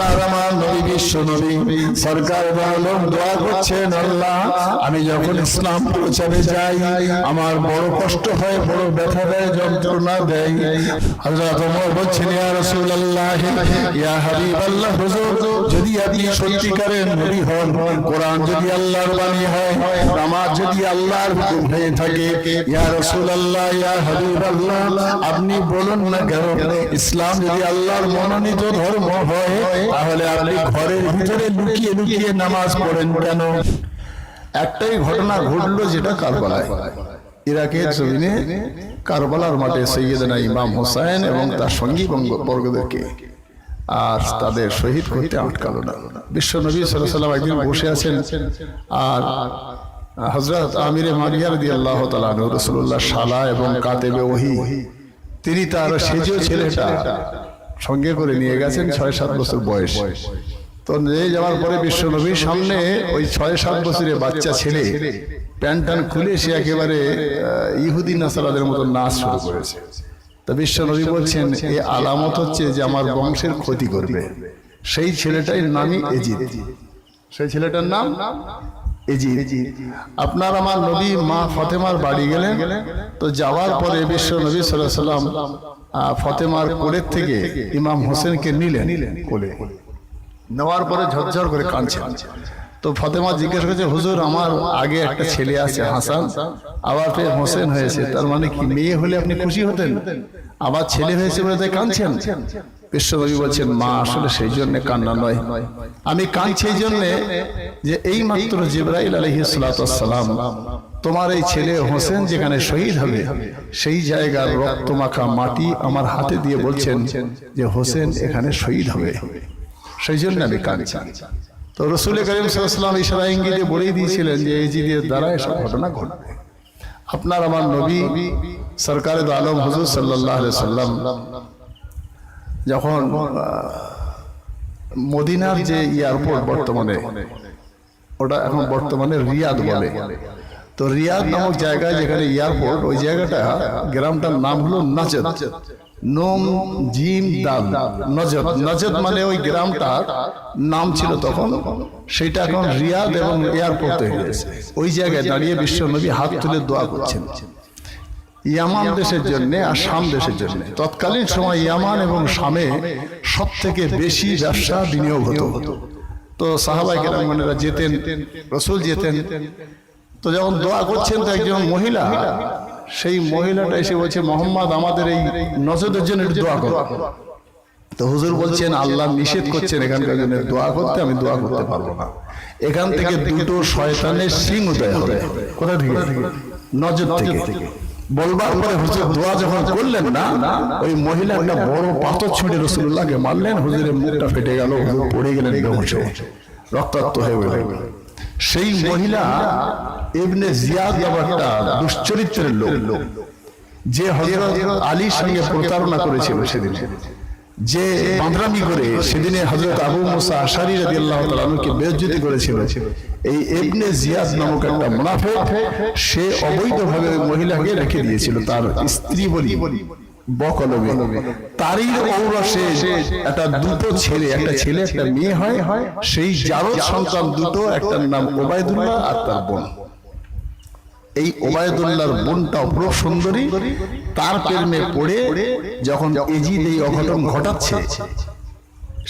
আপনার আমার নবী বিশ্ব নবী সরকার আলম দোয়া করছেন, আল্লাহ আমি যখন ইসলাম প্রচারে যাই আমার বড় কষ্ট হয়, বড় ব্যথা দেয়, যন্ত্রণা দেয়। হযরত ওমর বলছেন, ইয়া রাসূলুল্লাহ ইয়া হাবিবাল্লাহ, হুজুর যদি আপনি সত্যিকারের নবী হন, কোরআন যদি আল্লাহর বাণী হয়, নামাজ যদি আল্লাহর হুকুম হয়ে থাকে, ইয়া রাসূলুল্লাহ ইয়া হাবিবাল্লাহ আপনি বলুন না কেন, ইসলাম যদি আল্লাহর মনোনীত ধর্ম হয় তাহলে আপনি ঘরের ভিতরে লুকিয়ে লুকিয়ে নামাজ পড়েন কেন? একটাই ঘটনা ঘটলো, যেটা কারবালায়, ইরাকের জমিনে কারবালার মাঠে সৈয়দনা ইমাম হোসেন এবং তার সঙ্গী বর্গদেরকে আর তাদের শহীদ করতে আটকালো না। বিশ্ব নবী সাল্লাল্লাহু আলাইহি ওয়াসাল্লাম একদিন বসে আছেন, আর হযরত আমিরে মারিয়া রাদিয়াল্লাহু তাআলা আনহু রাসূলুল্লাহর শালা এবং কাতেবে ওহী, তিনি তার সেজো ছেলেটা সঙ্গে করে নিয়ে গেছেন, 6-7 বছর বয়স। তো নিয়ে যাওয়ার পরে বিশ্ব নবীর সামনে ওই 6-7 বছরের বাচ্চা ছেলে প্যান্ট টান খুলে সে একেবারে ইহুদি নাসারাদের মতো নাচ শুরু করেছে। তো বিশ্ব নবী বলছেন, এই আলামত হচ্ছে যে আমার বংশের ক্ষতি করবে। সেই ছেলেটার নামই এজিদ, সেই ছেলেটার নাম এজিদ। আপনার আমার নবী মা ফাতেমার বাড়ি গেলেন, তো যাওয়ার পরে বিশ্ব নবী সাল্লাল্লাহু আলাইহি ওয়াসাল্লাম ফাতেমার কোলের থেকে ইমাম হোসেনকে নিলেন, কোলে নেওয়ার পরে ঝরঝর করে কাঁদছেন। তো ফাতেমা জিজ্ঞেস করেছে, হুজুর আমার আগে একটা ছেলে আছে হাসান, আবার ফের হোসেন হয়েছে, তার মানে কি মেয়ে হলে আপনি খুশি হতেন, আবার ছেলে হয়েছে বলে তাই কাঁদছেন? বিশ্বনবী বলছেন, মা আসলে সেই জন্য কান্না নয়, আমি কাঁদছি এই জন্য যে এই মাত্র জিবরাইল আলাইহিস সালাতু ওয়াস সালাম তোমার এই ছেলে হোসেন যেখানে শহীদ হবে সেই জায়গার রক্তমাখা মাটি আমার হাতে দিয়ে বলছেন যে হোসেন এখানে শহীদ হবে, সেই জন্য আমি কাঁদছি। তো রাসূল করিম সাল্লাল্লাহু আলাইহি ওয়াসাল্লাম ইশারা ইঙ্গিতে বলেই দিয়েছিলেন যে এজিদের দ্বারা এসব ঘটনা ঘটবে। আপনার আমার নবী সরকারে দো আলম হুজুর সাল্লাল্লাহু আলাইহি ওয়াসাল্লাম যখন মদিনার যে এয়ারপোর্ট বর্তমানে, ওটা এখন বর্তমানে রিয়াদ বলে, তো রিয়াদ নামক জায়গায় যেখানে এয়ারপোর্ট, ওই জায়গাটা গ্রামটার নাম হলো নাজদ, নোম জিম দাল, নজদ। নজদ মানে ওই গ্রামটার নাম ছিল তখন, সেটা এখন রিয়াদ এবং এয়ারপোর্ট হয়ে গেছে। ওই জায়গায় দাঁড়িয়ে বিশ্ব নবী হাত তুলে দোয়া করছেন ইয়ামান দেশের জন্য আর শাম দেশের জন্য। তৎকালীন সময় ইয়ামান এবং শামে সব থেকে বেশি ব্যবসা বিনিয়োগ হতো। তো সাহাবায়ে কেরামরা যেতেন, রাসূল যেতেন। তো যখন দোয়া করছেন তো একজন মহিলা, সেই মহিলাটা এসে বলছে, মোহাম্মদ আমাদের এই নজদের জন্য একটু দোয়া করো। তো হুজুর বলছেন, আল্লাহ নিষেধ করছেন এখানকার জন্য দোয়া করতে, আমি দোয়া করতে পারবো না। এখান থেকে দুটো শয়তানের সিং উদয় হবে। কোথা থেকে? নজদ থেকে। বলবার পরে হুজুর দোয়া যখন করলেন না, ওই মহিলা একটা বড় পাথর ছুঁড়ে রাসূলুল্লাহকে মারলেন, হুজুরের মুখটা ফেটে গেল, হুজুর পড়ে গেলেন বেহুশ হয়ে, রক্তাক্ত হয়ে গেলেন। সেই মহিলা ইবনে জিয়াদ একটা দুশ্চরিত্রের লোক, যে হযরত আলীর সঙ্গে প্রতারণা করেছিল সেদিন, যে বাঁদরামি করে সেদিনে হযরত আবু মুসা আশআরী রাদিয়াল্লাহু তাআলা আনহুকে বেইজ্জতি করেছিল। এই ইবনে জিয়াদ নামক একটা মুনাফিক, সে অবৈধভাবে ওই মহিলাকে রেখে দিয়েছিল তার স্ত্রী বলি বকলবে। তারই ঔরসে একটা দুটো ছেলে, একটা ছেলে একটা মেয়ে হয়। সেই জারদ সন্তান দুটো, একটার নাম ওবায়দুল্লাহ আর তার বোন। এই ওবায়দুল্লাহর বোনটা অপরূপ সুন্দরী, তার প্রেমে পড়ে যখন এজিদ এই অঘটন ঘটাচ্ছে,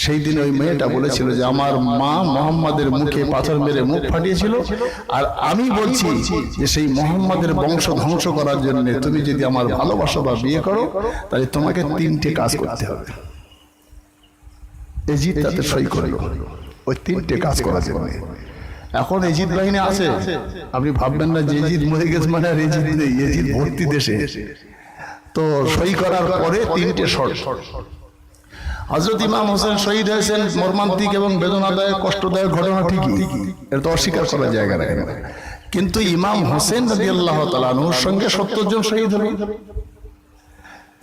সেই দিন ওই মেয়েটা বলেছিল যে আমার মা মুহাম্মাদের মুখে পাথর মেরে মুখ ফাটিয়েছিল, আর আমি বলছি যে সেই মুহাম্মাদের বংশ ধ্বংস করার জন্য তুমি যদি আমার ভালোবাসা বা বিয়ে করো তাহলে তোমাকে 3টে কাজ করতে হবে। এজিদ তাতে সই করলো ওই 3টে কাজ করার জন্য। এখন এজিদ বাহিনী আছে, আপনি ভাববেন না যে এজিদ মরে গেছে মানে আর এজিদ নেই, এজিদ ভর্তি দেশে। তো সই করার পরে 3টে শর্ত। হযরত ইমাম হোসেন শহীদ হয়েছেন, মর্মান্তিক এবং বেদনাদায়ক কষ্টদায়ক ঘটনা, ঠিকই, এটা তো অস্বীকার করার জায়গা রাখে না। কিন্তু ইমাম হোসেন রাদিয়াল্লাহু তাআলা আনহুর সঙ্গে 70 জন শহীদ হলো।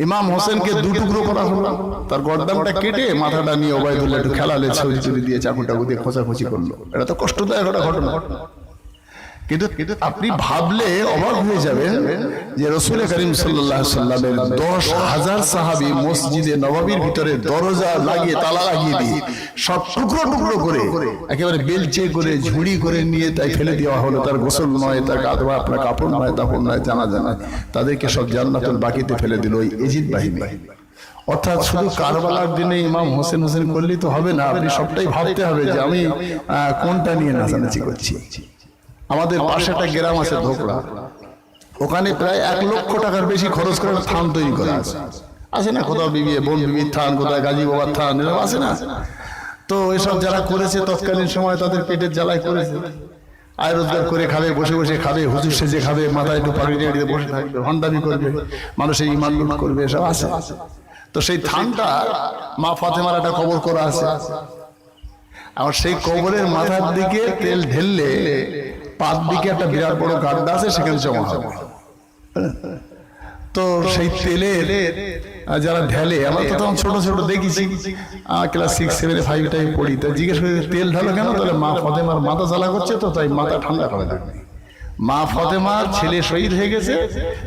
ইমাম হোসেনকে 2 টুকরো করা হলো, তার গর্দানটা কেটে মাথাটা নিয়ে ওবায়দুল্লাহ একটু খেলালে, ছুরি ছুরি দিয়ে চাকুটা দিয়ে খোঁচাখুচি করলো। এটা তো কষ্টদায়ক একটা ঘটনা। কিন্তু আপনি ভাবলে অবাক হয়ে যাবেন যে রাসূল করিম সাল্লাল্লাহু আলাইহি সাল্লামের 10,000 সাহাবী মসজিদে নববীর ভিতরে দরজা লাগিয়ে তালা লাগিয়ে দিয়ে সব টুকরো টুকরো করে একেবারে বেলচে করে ঝুড়ি করে নিয়ে তাই ফেলে দেওয়া হলো। তার গোসল নয়, তার কাঁধা আপনার কাপড় নয়, তাপড় নয়, জানা তাদেরকে সব জান্নাতুল বাকিতে ফেলে দিল ওই এজিদ বাহিনী। অর্থাৎ শুধু কারবালার দিনে ইমাম হোসেন করলেই তো হবে না, আপনি সবটাই ভাবতে হবে যে আমি কোনটা নিয়ে নাচানাচি করছি। আমাদের পাশে একটা গ্রাম আছে ধোকড়া, ওখানে প্রায় 1 লক্ষ টাকার বেশি খরচ করে থান তৈরি করা আছে না, কোথাও বিবি বোন বিবির থান, কোথাও গাজী বাবার থান, এরকম আছে না। তো এসব যারা করেছে তৎকালীন সময় তাদের পেটের জ্বালায় করেছে, আয় রোজগার করে খাবে, বসে বসে খাবে, হুজুর সেজে খাবে, মাথায় একটু পাগড়ি দিয়ে বসে থাকবে, হন্ডামি করবে, মানুষের ইমান লুট করবে, এসব আছে। তো সেই থানটা মা ফাতেমার একটা কবর করা আছে, আর সেই কবরের মাথার দিকে তেল ঢেললে পাঁচ দিকে একটা বিরাট বড় গাড্ডা আছে, সেখানে জমা হবে। তো সেই তেলের যারা ঢেলে, আমরা তো তখন ছোট ছোট দেখেছি, ক্লাস 6, 7, 5 পড়ি, তো জিজ্ঞেস করে তেল ঢালো কেন? তাহলে মা ফাতেমার মাথা জ্বালা করছে, তো তাই মাথা ঠান্ডা করা যাবে। মা ফাতেমার ছেলে শহীদ হয়ে গেছে,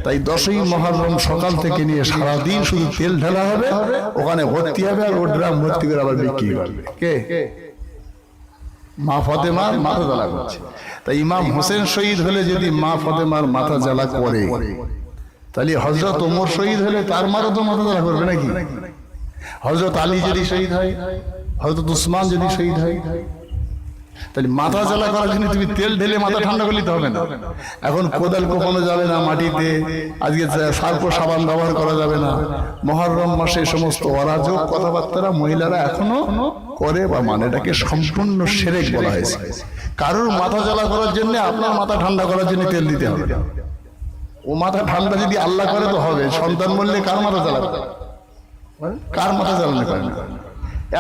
তাই 10ই মুহররম সকাল থেকে নিয়ে সারাদিন শুধু তেল ঢালা হবে, ওখানে ভর্তি হবে, আর ও ড্রাম ভর্তি করে আবার বিক্রি করবে। কে? মা ফাতেমার মাথা জ্বালা করছে। তাই ইমাম হোসেন শহীদ হলে যদি মা ফাতেমার মাথা জ্বালা করে, তাহলে হযরত ওমর শহীদ হলে তার মারও তো মাথা জ্বালা করবে নাকি? হযরত আলী যদি শহীদ হয়, হযরত উসমান যদি শহীদ হয়, তাহলে মাথা জ্বালা করার জন্য তুমি তেল ঢেলে মাথা ঠান্ডা করলে তো হবে না। এখন কোদাল কোপানো যাবে না মাটিতে, আজকে সার্ফ সাবান ব্যবহার করা যাবে না। মুহররম মাসে সমস্ত অরাজক কথাবার্তা মহিলারা এখনো করে বা মানে, এটাকে সম্পূর্ণ শিরক বলা হয়েছে। কারোর মাথা জ্বালা করার জন্য আপনার মাথা ঠান্ডা করার জন্য তেল দিতে হবে। ও মাথা ঠান্ডা যদি আল্লাহ করে তো হবে, সন্তান বললে কার মাথা জ্বালা, কার মাথা জ্বালানো করে না।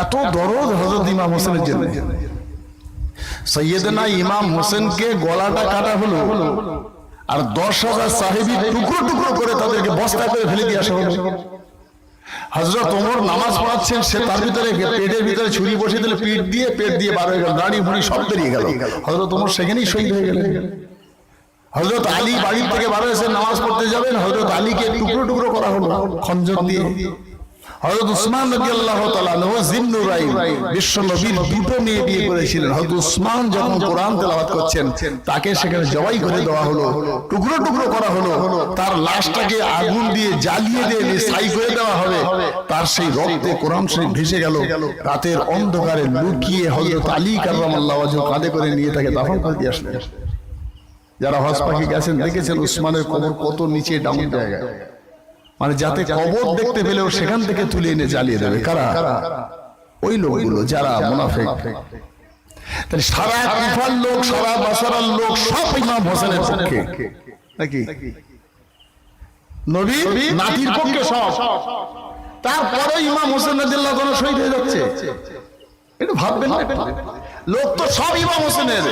এত দরদ হযরত ইমাম হোসেনের জন্য। সৈয়দনা ইমাম হোসেনকে গলাটা কাটা হলো, আর 10,000 সাহাবী টুকরো টুকরো করে তাদেরকে বস্তা করে ফেলে দিয়ে আসা হলো। হযরত ওমর নামাজ পড়াচ্ছেন, সে তার ভিতরে পেটের ভিতরে ছুরি বসিয়ে দিলে পেট দিয়ে বার হয়ে গেল, দাড়ি ভুঁড়ি সব বেরিয়ে গেল। হযরত ওমর সেখানেই শহীদ হয়ে গেলেন। হযরত আলী বাড়ি থেকে বার হয়েছে, নামাজ পড়তে যাবেন, হযরত আলীকে টুকরো টুকরো করা হলো খঞ্জর দিয়ে। হযরত উসমান রাদিয়াল্লাহু তাআলা আনহু জিন্নুরাইন, বিশ্ব নবীর দুটো মেয়ে বিয়ে করেছিলেন। হযরত উসমান যখন কোরআন তেলাওয়াত করছেন, তাকে সেখানে জবাই করে দেওয়া হলো, টুকরো টুকরো করা হলো, তার লাশটাকে আগুন দিয়ে জ্বালিয়ে দিয়ে ছাই করে দেওয়া হবে, তার সেই রক্তে কোরআন শরীফ ভেসে গেল। রাতের অন্ধকারে লুকিয়ে হযরত আলী কাররামাল্লাহু ওয়াজহু কাঁধে করে নিয়ে তাকে দাফন করে দিয়ে আসলেন। যারা হজ পাখি গেছেন দেখেছেন উসমানের কবর কত নিচে ডাউন জায়গায়, মানে যাতে কবর দেখতে পেলেও সেখান থেকে তুলে এনে জ্বালিয়ে দেবে। কারা? ওই লোকগুলো যারা মুনাফিক। তাহলে সারা কুফার লোক, সারা বাসারার লোক সব ইমাম হোসেনের পক্ষে নাকি? নবী নাতির পক্ষে সব। তারপরে ইমাম হোসেন রাদিয়াল্লাহু তাআলা শহীদ হয়ে যাচ্ছে, একটু ভাববেন না? লোক তো সব ইমাম হোসেনের।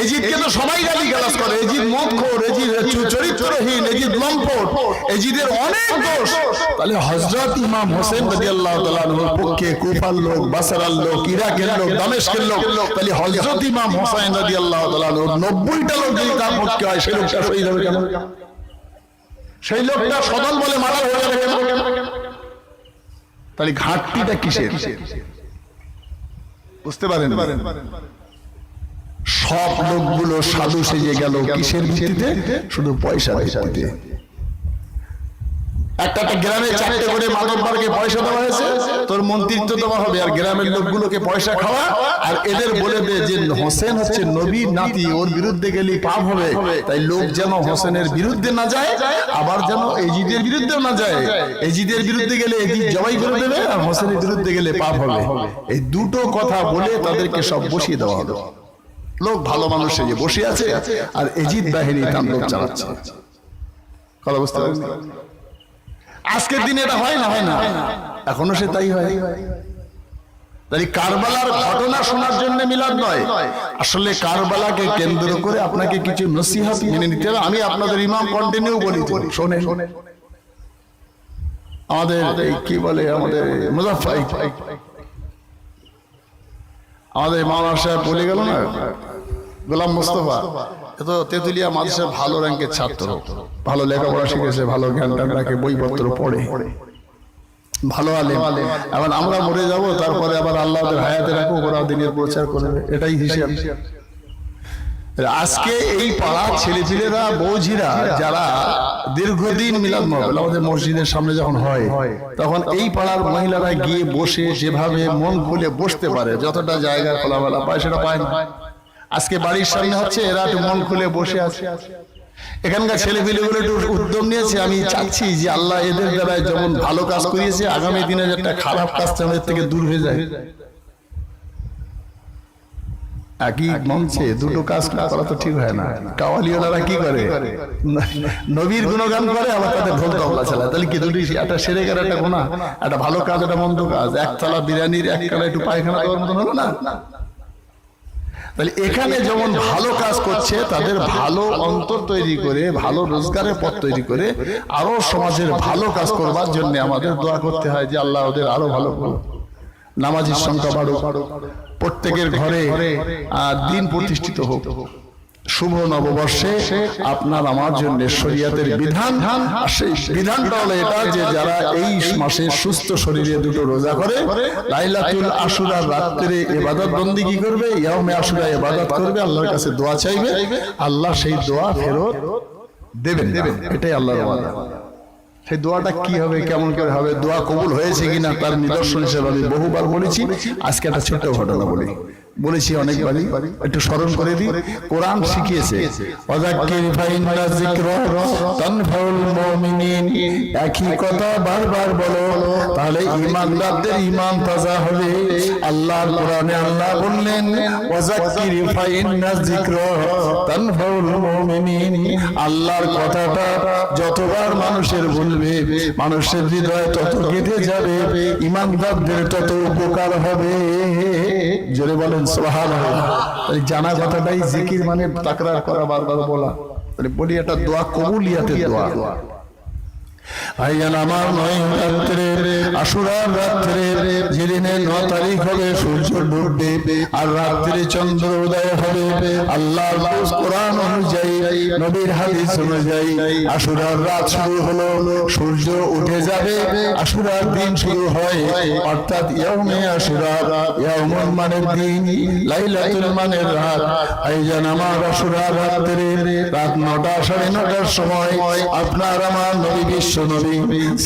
এজিদকে তো সবাই গালি গালাজ করে, এজিদ মদখোর, এজিদ চরিত্রহীন, এজিদ লম্পট, এজিদের অনেক দোষ। তাহলে হযরত ইমাম হোসেন রাদিয়াল্লাহু তাআলা আনহুর পক্ষে কুফার লোক, বাসরার লোক, ইরাকের লোক, দামেস্কের লোক, তাহলে হযরত ইমাম হোসেন রাদিয়াল্লাহু তাআলা আনহুর 90টা লোক যদি তার পক্ষে হয়, সেই লোকটা শহীদ হবে কেন? সেই লোকটা সদল বলে মারা হয়ে যাবে কেন? তাহলে ঘাটতিটা কিসের? বুঝতে পারেন? সব লোকগুলো সাধু সেজে গেল কিসের ভিত্তিতে? শুধু পয়সা ভিত্তিতে। একটা গ্রামে 4টে করে মাতব্বরকে পয়সা দেওয়া হয়েছে, তোর মন্ত্রিত্ব দেওয়া হবে, আর গ্রামের লোকগুলোকে পয়সা খাওয়া, আর এদের বলে দে যে হোসেন হচ্ছে নবীর নাতি, ওর বিরুদ্ধে গেলে পাপ হবে। তাই লোক যেন হোসেনের বিরুদ্ধে না যায়, আবার যেন এজিদের বিরুদ্ধেও না যায়। এজিদের বিরুদ্ধে গেলে এজিদ জবাই করে দেবে, আর হোসেনের বিরুদ্ধে গেলে পাপ হবে। এই দুটো কথা বলে তাদেরকে সব বসিয়ে দেওয়া হলো। লোক ভালো মানুষ যে বসে আছে, আর এজিদ বাহিনী তাণ্ডব চালাচ্ছে। কথা বুঝতে পারছেন? আজকের দিনে এটা হয় না? হয় না? এখনো সে তাই হয়। তাই কারবালার ঘটনা শোনার জন্য মিলাদ নয়, আসলে কারবালাকে কেন্দ্র করে আপনাকে কিছু নসিহত মেনে নিতে হবে। আমি আপনাদের ইমাম কন্টিনিউ বলি, শোনেন। আমাদের কি বলে, আমাদের মুজাফফর, আমাদের মাওলানা সাহেব বলে গেল না, গোলাম মোস্তফা, এ তো তেতুলিয়া মাদ্রাসার ভালো র্যাঙ্কের ছাত্র, ভালো লেখাপড়া শিখেছে, ভালো জ্ঞান টান রাখে, বইপত্র পড়ে, ভালো আলেম। আবার আমরা মরে যাব, তারপরে আবার আল্লাহ ওদের হায়াতে রাখুক, ওরা দিনের প্রচার করবে, এটাই হিসাব। আজকে এই পাড়ার ছেলেপিলেরা, বৌঝিরা যারা দীর্ঘদিন মিলাদ মাহফিল আমাদের মসজিদের সামনে যখন হয়, তখন এই পাড়ার মহিলারা গিয়ে বসে যেভাবে মন খুলে বসতে পারে, যতটা জায়গা খোলামেলা পায় সেটা পায় না। আজকে বাড়ির সামনে হচ্ছে, এরা একটু মন খুলে বসে আছে। এখানকার ছেলেপিলেগুলো একটু উদ্যম নিয়েছে। আমি চাচ্ছি যে আল্লাহ এদের দ্বারা যেমন ভালো কাজ করিয়েছে, আগামী দিনে একটা খারাপ কাজ আমাদের থেকে দূর হয়ে যায়। একই মঞ্চে দুটো কাজ করা তো ঠিক হয় না। কাওয়ালিওয়ালারা কি করে, নবীর গুণগান করে, আবার তাদের ঢোল তবলা চালায়। তাহলে কি দুটি, একটা সেরে গেল, একটা গুনাহ, একটা ভালো কাজ, একটা মন্দ কাজ। একতলা বিরিয়ানির এক কালা একটু পায়খানা দেওয়ার মতন হলো না। তাহলে এখানে যেমন ভালো কাজ করছে, তাদের ভালো অন্তর তৈরি করে, ভালো রোজগারের পথ তৈরি করে আরো সমাজের ভালো কাজ করবার জন্য আমাদের দোয়া করতে হয় যে আল্লাহ ওদের আরো ভালো করো, নামাজির সংখ্যা বাড়ুক, প্রত্যেকের ঘরে দিন প্রতিষ্ঠিত হোক। শুভ নববর্ষে আপনার আমার জন্য শরীয়তের বিধান, সেই বিধানটা হলো এটা যে যারা এই মাসে সুস্থ শরীরে দুটো রোজা করে, লাইলাতুল আশুরার রাত্রে ইবাদত বন্দেগী করবে, ইয়াউমে আশুরা ইবাদত করবে, আল্লাহর কাছে দোয়া চাইবে, আল্লাহ সেই দোয়া ফেরত দেবেন। এটাই আল্লাহর ওয়াদা। সেই দোয়াটা কি হবে, কেমন করে হবে, দোয়া কবুল হয়েছে কিনা তার নিদর্শন হিসেবে আমি বহুবার বলেছি। আজকে একটা ছোট্ট ঘটনা বলেছি অনেকবারই, একটু স্মরণ করে দিই। কোরআন শিখিয়েছে ওয়াযাক্কির ফাইন্না যিকরা তানফাউল মুমিনিন, একই কথা বারবার বলো, তাহলে ঈমানদারদের ঈমান তাজা হবে। আল্লাহর কোরআনে আল্লাহ বললেন ওয়াযাক্কির ফাইন্না যিকরা তানফাউল মুমিনিন, আল্লাহর কথাটা যতবার মানুষের বলবে, মানুষের হৃদয়ে তত গেঁথে যাবে, ঈমানদারদের তত উপকার হবে। জোরে বলেন সুবহানাল্লাহ। জানা কথাটাই জিকির, মানে তাকরার করা, বারবার বলা। বলি এটা দোয়া কবুলিয়াতের দোয়া। ভাইজান আমার, 9 রাত্রে আশুরার রাত্রে, যেদিনে 9 তারিখ হবে, সূর্য ডুববে আর রাত্রে চন্দ্র উদয় হবে। আল্লাহর কোরআন অনুযায়ী, নবীর হাদিস অনুযায়ী আশুরার রাত শুরু হলো, সূর্য উঠে যাবে, আশুরার দিন শুরু হয়, অর্থাৎ ইয়াউমে আশুরা। ইয়াউমুন মানে দিন, লাইলাতুল মানে রাত। ভাইজান আমার, আশুরার রাত্রে রাত 9টা 9:30টার সময় আপনার আমার নবী বিশ্ব নবী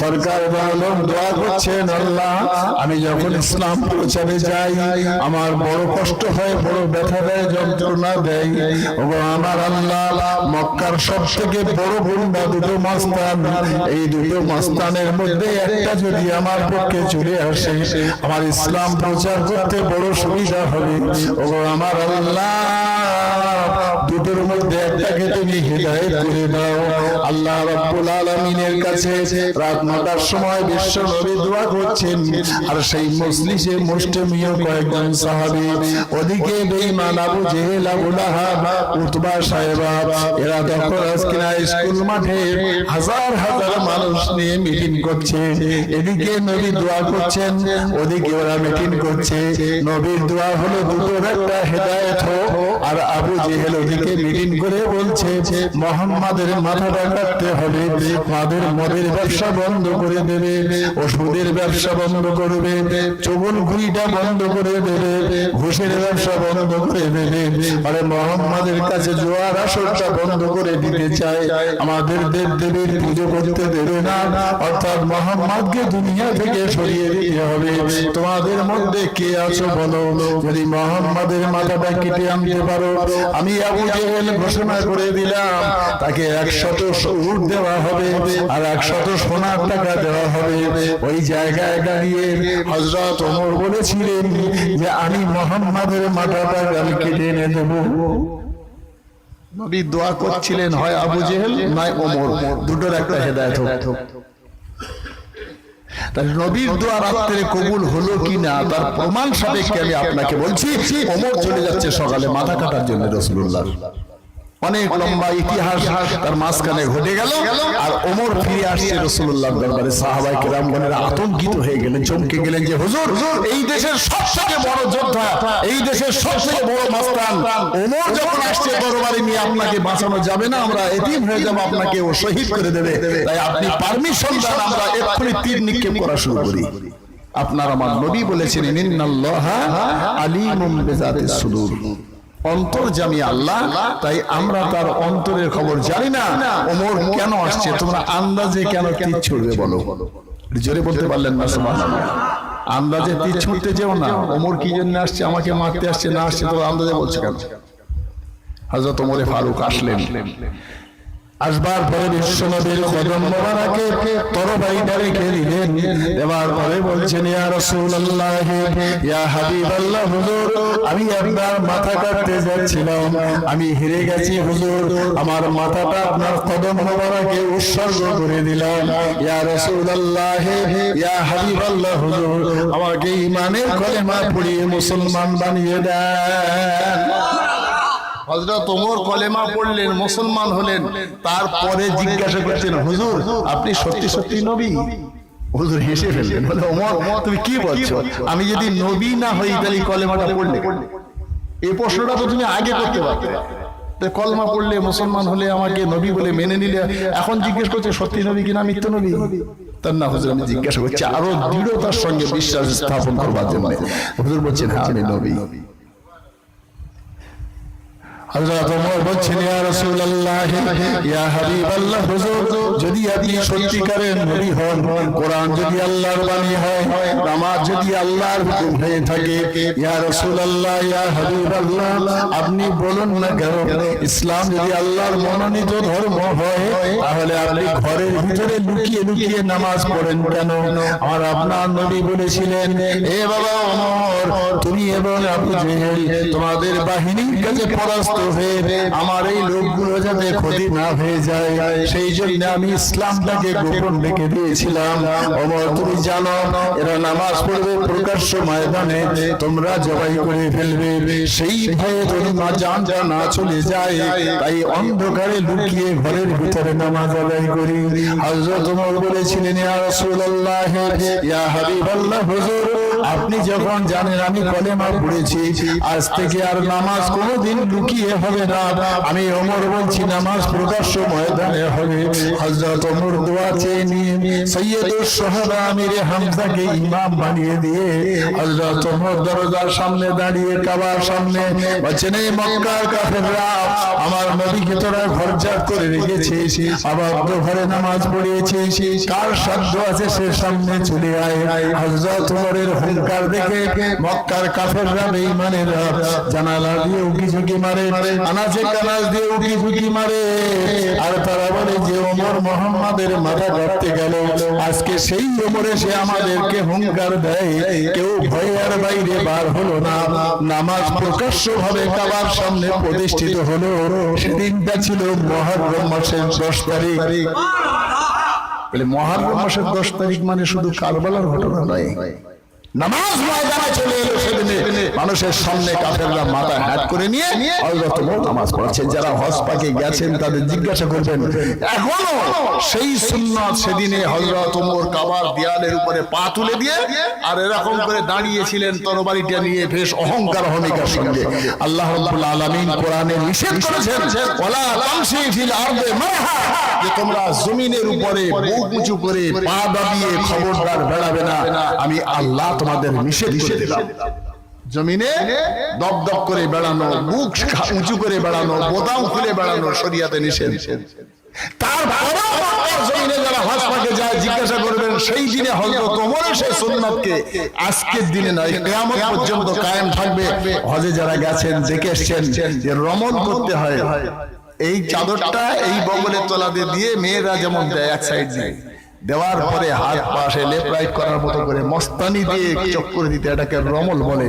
সরকার আলম দোয়া করছেন, আল্লাহ আমি যখন ইসলাম প্রচারে যাই, আমার বড় কষ্ট হয়, বড় ব্যথা দেয়, যন্ত্রণা দেয়। ওগো আমার আল্লাহ, মক্কার সবথেকে বড় গুন্ডা দুটো মাস্তান, এই দুটো মাস্তানের মধ্যে একটা যদি আমার পক্ষে চলে আসে, আমার ইসলাম প্রচার করতে বড় সুবিধা হবে। ওগো আমার আল্লাহ, দুটোর মধ্যে একটাকে তুমি হিদায়াত করে দাও। আল্লাহ রাব্বুল আলামিনের কাছে রাত 9টার সময় বিশ্ব নবী দোয়া করছেন, আর সেই মজলিসে মুসলিমীয় কয়েকজন সাহাবী, ওদিকে বেঈমান আবু জেহেল, আবু লাহাব, উতবা সাহেবা, এরা তখন আজকিনা স্কুল মাঠে হাজার হাজার মানুষ নিয়ে মিটিং করছে। এদিকে নবী দোয়া করছেন, ওদিকে ওরা মিটিং করছে। নবীর দোয়া হলো দুটোর একটা হেদায়েত হোক, আর আবু জেহেল ওদিকে মিটিং করে বলছে মুহাম্মাদের মাথাটা কাটতে হবে, মাদের মদের ব্যবসা বন্ধ করে দেবে, ওষুধের ব্যবসা বন্ধ করবে, চগলখুরিটা বন্ধ করে দেবে, ঘুষের ব্যবসা বন্ধ করে দেবে, আরে মুহাম্মাদের কাছে জোয়ার আসরটা বন্ধ করে দিতে চায়, আমাদের দেব দেবীর পুজো করতে দেবে না, অর্থাৎ মুহাম্মাদকে দুনিয়া থেকে সরিয়ে দিতে হবে। তোমাদের মধ্যে কে আছো বলো, যদি মুহাম্মাদের মাথাটা কেটে আনতে পারো, আমি আবু জেহেল ঘোষণা করে দিলাম তাকে 100 উট দেওয়া হবে আর 100 সোনার টাকা দেওয়া হবে। ওই জায়গায় দাঁড়িয়ে হযরত ওমর বলেছিলেন যে আমি মুহাম্মাদের মাথাটা আমি কেটে এনে দেব। নবী দোয়া করছিলেন, হয় আবু জেহেল নয় ওমর, দুটোর একটা হেদায়েত হোক। তাহলে নবীর দোয়া রাত্রে কবুল হলো কিনা তার প্রমাণ সাপেক্ষে আমি আপনাকে বলছি, ওমর চলে যাচ্ছে সকালে মাথা কাটার জন্য রাসূলুল্লাহ। অনেক লম্বা ইতিহাস তার মাঝখানে ঘটে গেল। আর ওমর ফিরে আসছে রাসূলুল্লাহর দরবারে। সাহাবায়ে কেরামগণেরা আতঙ্কিত হয়ে গেলেন, চমকে গেলেন যে হুজুর, এই দেশের সবথেকে বড় যোদ্ধা, এই দেশের সবথেকে বড় মাস্তান ওমর যখন আসছে দরবারে নিয়ে, আপনাকে বাঁচানো যাবে না, আমরা এতিম হয়ে যাব, আপনাকে ও শহীদ করে দেবে। তাই আপনি পারমিশন দেন, আমরা এক্ষুনি তীর নিক্ষেপ করা শুরু করি। আপনার আমার নবী বলেছেন, ইন্নাল্লাহা আলিমুম বিযাতিস সুদূর, অন্তর্যামী আল্লাহ, তাই আমরা তার অন্তরের খবর জানি না। ওমর কেন আসছে, তোমরা আন্দাজে কেন তীর ছুড়বে বলো? জোরে বলতে পারলেন না সুবহানাল্লাহ। আন্দাজে তীর ছুঁড়তে যেও না। ওমর কি জন্য আসছে, আমাকে মারতে আসছে না আসছে, তোমরা আন্দাজে বলছে কেন? হযরত ওমরে ফারুক আসলেন। আসবার পরে বিশ্বনবীর কদম মোবারকে তরবারিটা রেখে দিলেন। এবার পরে বলছেন, ইয়া রাসূলুল্লাহ, ইয়া হাবিবাল্লাহ, হুজুর আমি আপনার মাথা কাটতে যাচ্ছিলাম, আমি হেরে গেছি হুজুর, আমার মাথাটা আপনার কদম মোবারকে উৎসর্গ করে দিলাম। ইয়া রাসূলুল্লাহ, ইয়া হাবিবাল্লাহ, হুজুর আমাকে ঈমানের কলেমা পড়িয়ে মুসলমান বানিয়ে দেন। হযরত ওমর কলেমা পড়লেন, মুসলমান হলেন। তারপরে জিজ্ঞাসা করছেন, হুজুর আপনি সত্যি সত্যি নবী? হুজুর হেসে ফেললেন, বলে ওমর তুমি কি বলছো, আমি যদি নবী না হই তাহলে কলেমাটা পড়লে? এই প্রশ্নটা তো তুমি আগে করতে পারতে। কলেমা পড়লে মুসলমান হলে আমাকে নবী বলে মেনে নিলে, এখন জিজ্ঞেস করছে সত্যি নবী কিনা মিথ্যা নবী? তার না হুজুর, আমি জিজ্ঞাসা করছি আরো দৃঢ়তার সঙ্গে বিশ্বাস স্থাপন করবার জন্য। হুজুর বলছেন, হ্যাঁ আমি নবী। হযরত ওমর বলছেন, ইয়া রাসূলুল্লাহ, ইয়া হাবিবাল্লাহ, হুজুর যদি আপনি সত্যিকারের নবী হন, কোরআন যদি আল্লাহর বাণী হয়, নামাজ যদি আল্লাহর হুকুম হয়ে থাকে, ইয়া রাসূলুল্লাহ, ইয়া হাবিবাল্লাহ, আপনি বলুন না কেন ইসলাম যদি আল্লাহর মনোনীত ধর্ম হয়, তাহলে আপনি ঘরের ভিতরে লুকিয়ে লুকিয়ে নামাজ পড়েন কেন? আর আপনার নবী বলেছিলেন, এ বাবা ওমর, তুমি এবং আবু জেহেল তোমাদের বাহিনীর কাছে পরাস্ত হয়ে আমার এই লোকগুলো যাতে ক্ষতি না হয়ে যায়, সেই জন্য আমি ইসলামটাকে গোপন রেখে দিয়েছিলাম। ওমর তুমি জানো এরা নামাজ পড়বে প্রকাশ্য ময়দানে, তোমরা জবাই করে ফেলবে, সেই ভয়ে তোমার জানটা না চলে যায়, তাই অন্ধকারে লুকিয়ে ঘরের ভিতরে নামাজ আদায় করি। হযরত ওমর বলেছিলেন, ইয়া রাসূলুল্লাহ, ইয়া হাবিবাল্লাহ, হুজুর আপনি যখন জানেন আমি কলেমা পড়েছি, আজ থেকে আর নামাজ কোনোদিন লুকিয়ে হবে না। আমি ওমর বলছি নামাজ প্রকাশ্য ময়দানে হবে। হযরত ওমর দোয়া চেয়ে নিয়ে সৈয়দুস সাহাবা আমিরে হামজাকে ইমাম বানিয়ে দিয়ে হযরত ওমর দরজার সামনে দাঁড়িয়ে কাবার সামনে বলছেন, এই মক্কার কাফেররা আমার নবীকে তোরা ঘরজাত করে রেখেছিস, আবদ্ধ ঘরে নামাজ পড়িয়েছিস, কার সাধ্য আছে সে সামনে চলে আয়। হযরত ওমরের হুঙ্কার দেখে মক্কার কাফেররা বেঈমানেরা জানালা দিয়ে উকি ঝুঁকি মারে, আনাচে কানাচ দিয়ে উকি ঝুঁকি মারে, আর তারা বলে যে ওমর মুহাম্মাদের মাথা কাটতে গেল। আজকে সেই ওমর এসে আমাদেরকে হুঙ্কার দেয়, কেউ ভয়ের বাইরে বার হলো না, নামাজ প্রকাশ্য ভাবে কাবার সামনে প্রতিষ্ঠিত হলো। সেদিনটা ছিল মুহররম মাসের 10 তারিখ। বলে মুহররম মাসের 10 তারিখ মানে শুধু কারবালার ঘটনা নয়, নামাজ ময়দানে চলে এলো সেদিনে মানুষের সামনে কাফেররা মাথা হ্যাট করে নিয়ে হযরত ওমর নামাজ পড়াচ্ছেন। যারা হজ পাকে গেছেন তাদের জিজ্ঞাসা করবেন, এখনো সেই সুন্নাত সেদিনে হযরত ওমর কাবার দেয়ালের উপরে পা তুলে দিয়ে আর এরকম করে দাঁড়িয়েছিলেন তরবারিটা নিয়ে বেশ অহংকার অহমিকার সঙ্গে। আল্লাহ রাব্বুল আলামিন কোরআনে নিষেধ করেছেন, ওয়ালা তামশি ফিল আরদি মারহা, যে তোমরা জমিনের উপরে বুক উঁচু করে পা দাবিয়ে খবরদার বেড়াবে না, আমি আল্লাহ তোমাদের নিষেধ করে দিলাম। জমিনে দপদপ করে বেড়ানো, বুক উঁচু করে বেড়ানো, বোতাম খুলে বেড়ানো শরীয়তে নিষেধ। তারপরেও জমিনে যারা হজ পাকে যায় জিজ্ঞাসা করবেন, সেই দিনে হযরত ওমরের সেই সুন্নাতকে আজকের দিনে নয় কিয়ামত পর্যন্ত কায়েম থাকবে। হজে যারা গেছেন দেখে এসেছেন যে রমল করতে হয়, এই চাদরটা এই বগলের তলাতে দিয়ে মেয়েরা যেমন দেয় এক সাইড দিয়ে, দেওয়ার পরে হাত পাশে লেফট রাইট করার মতো করে মস্তানি দিয়ে চক্কর দিতে, এটাকে রমল বলে।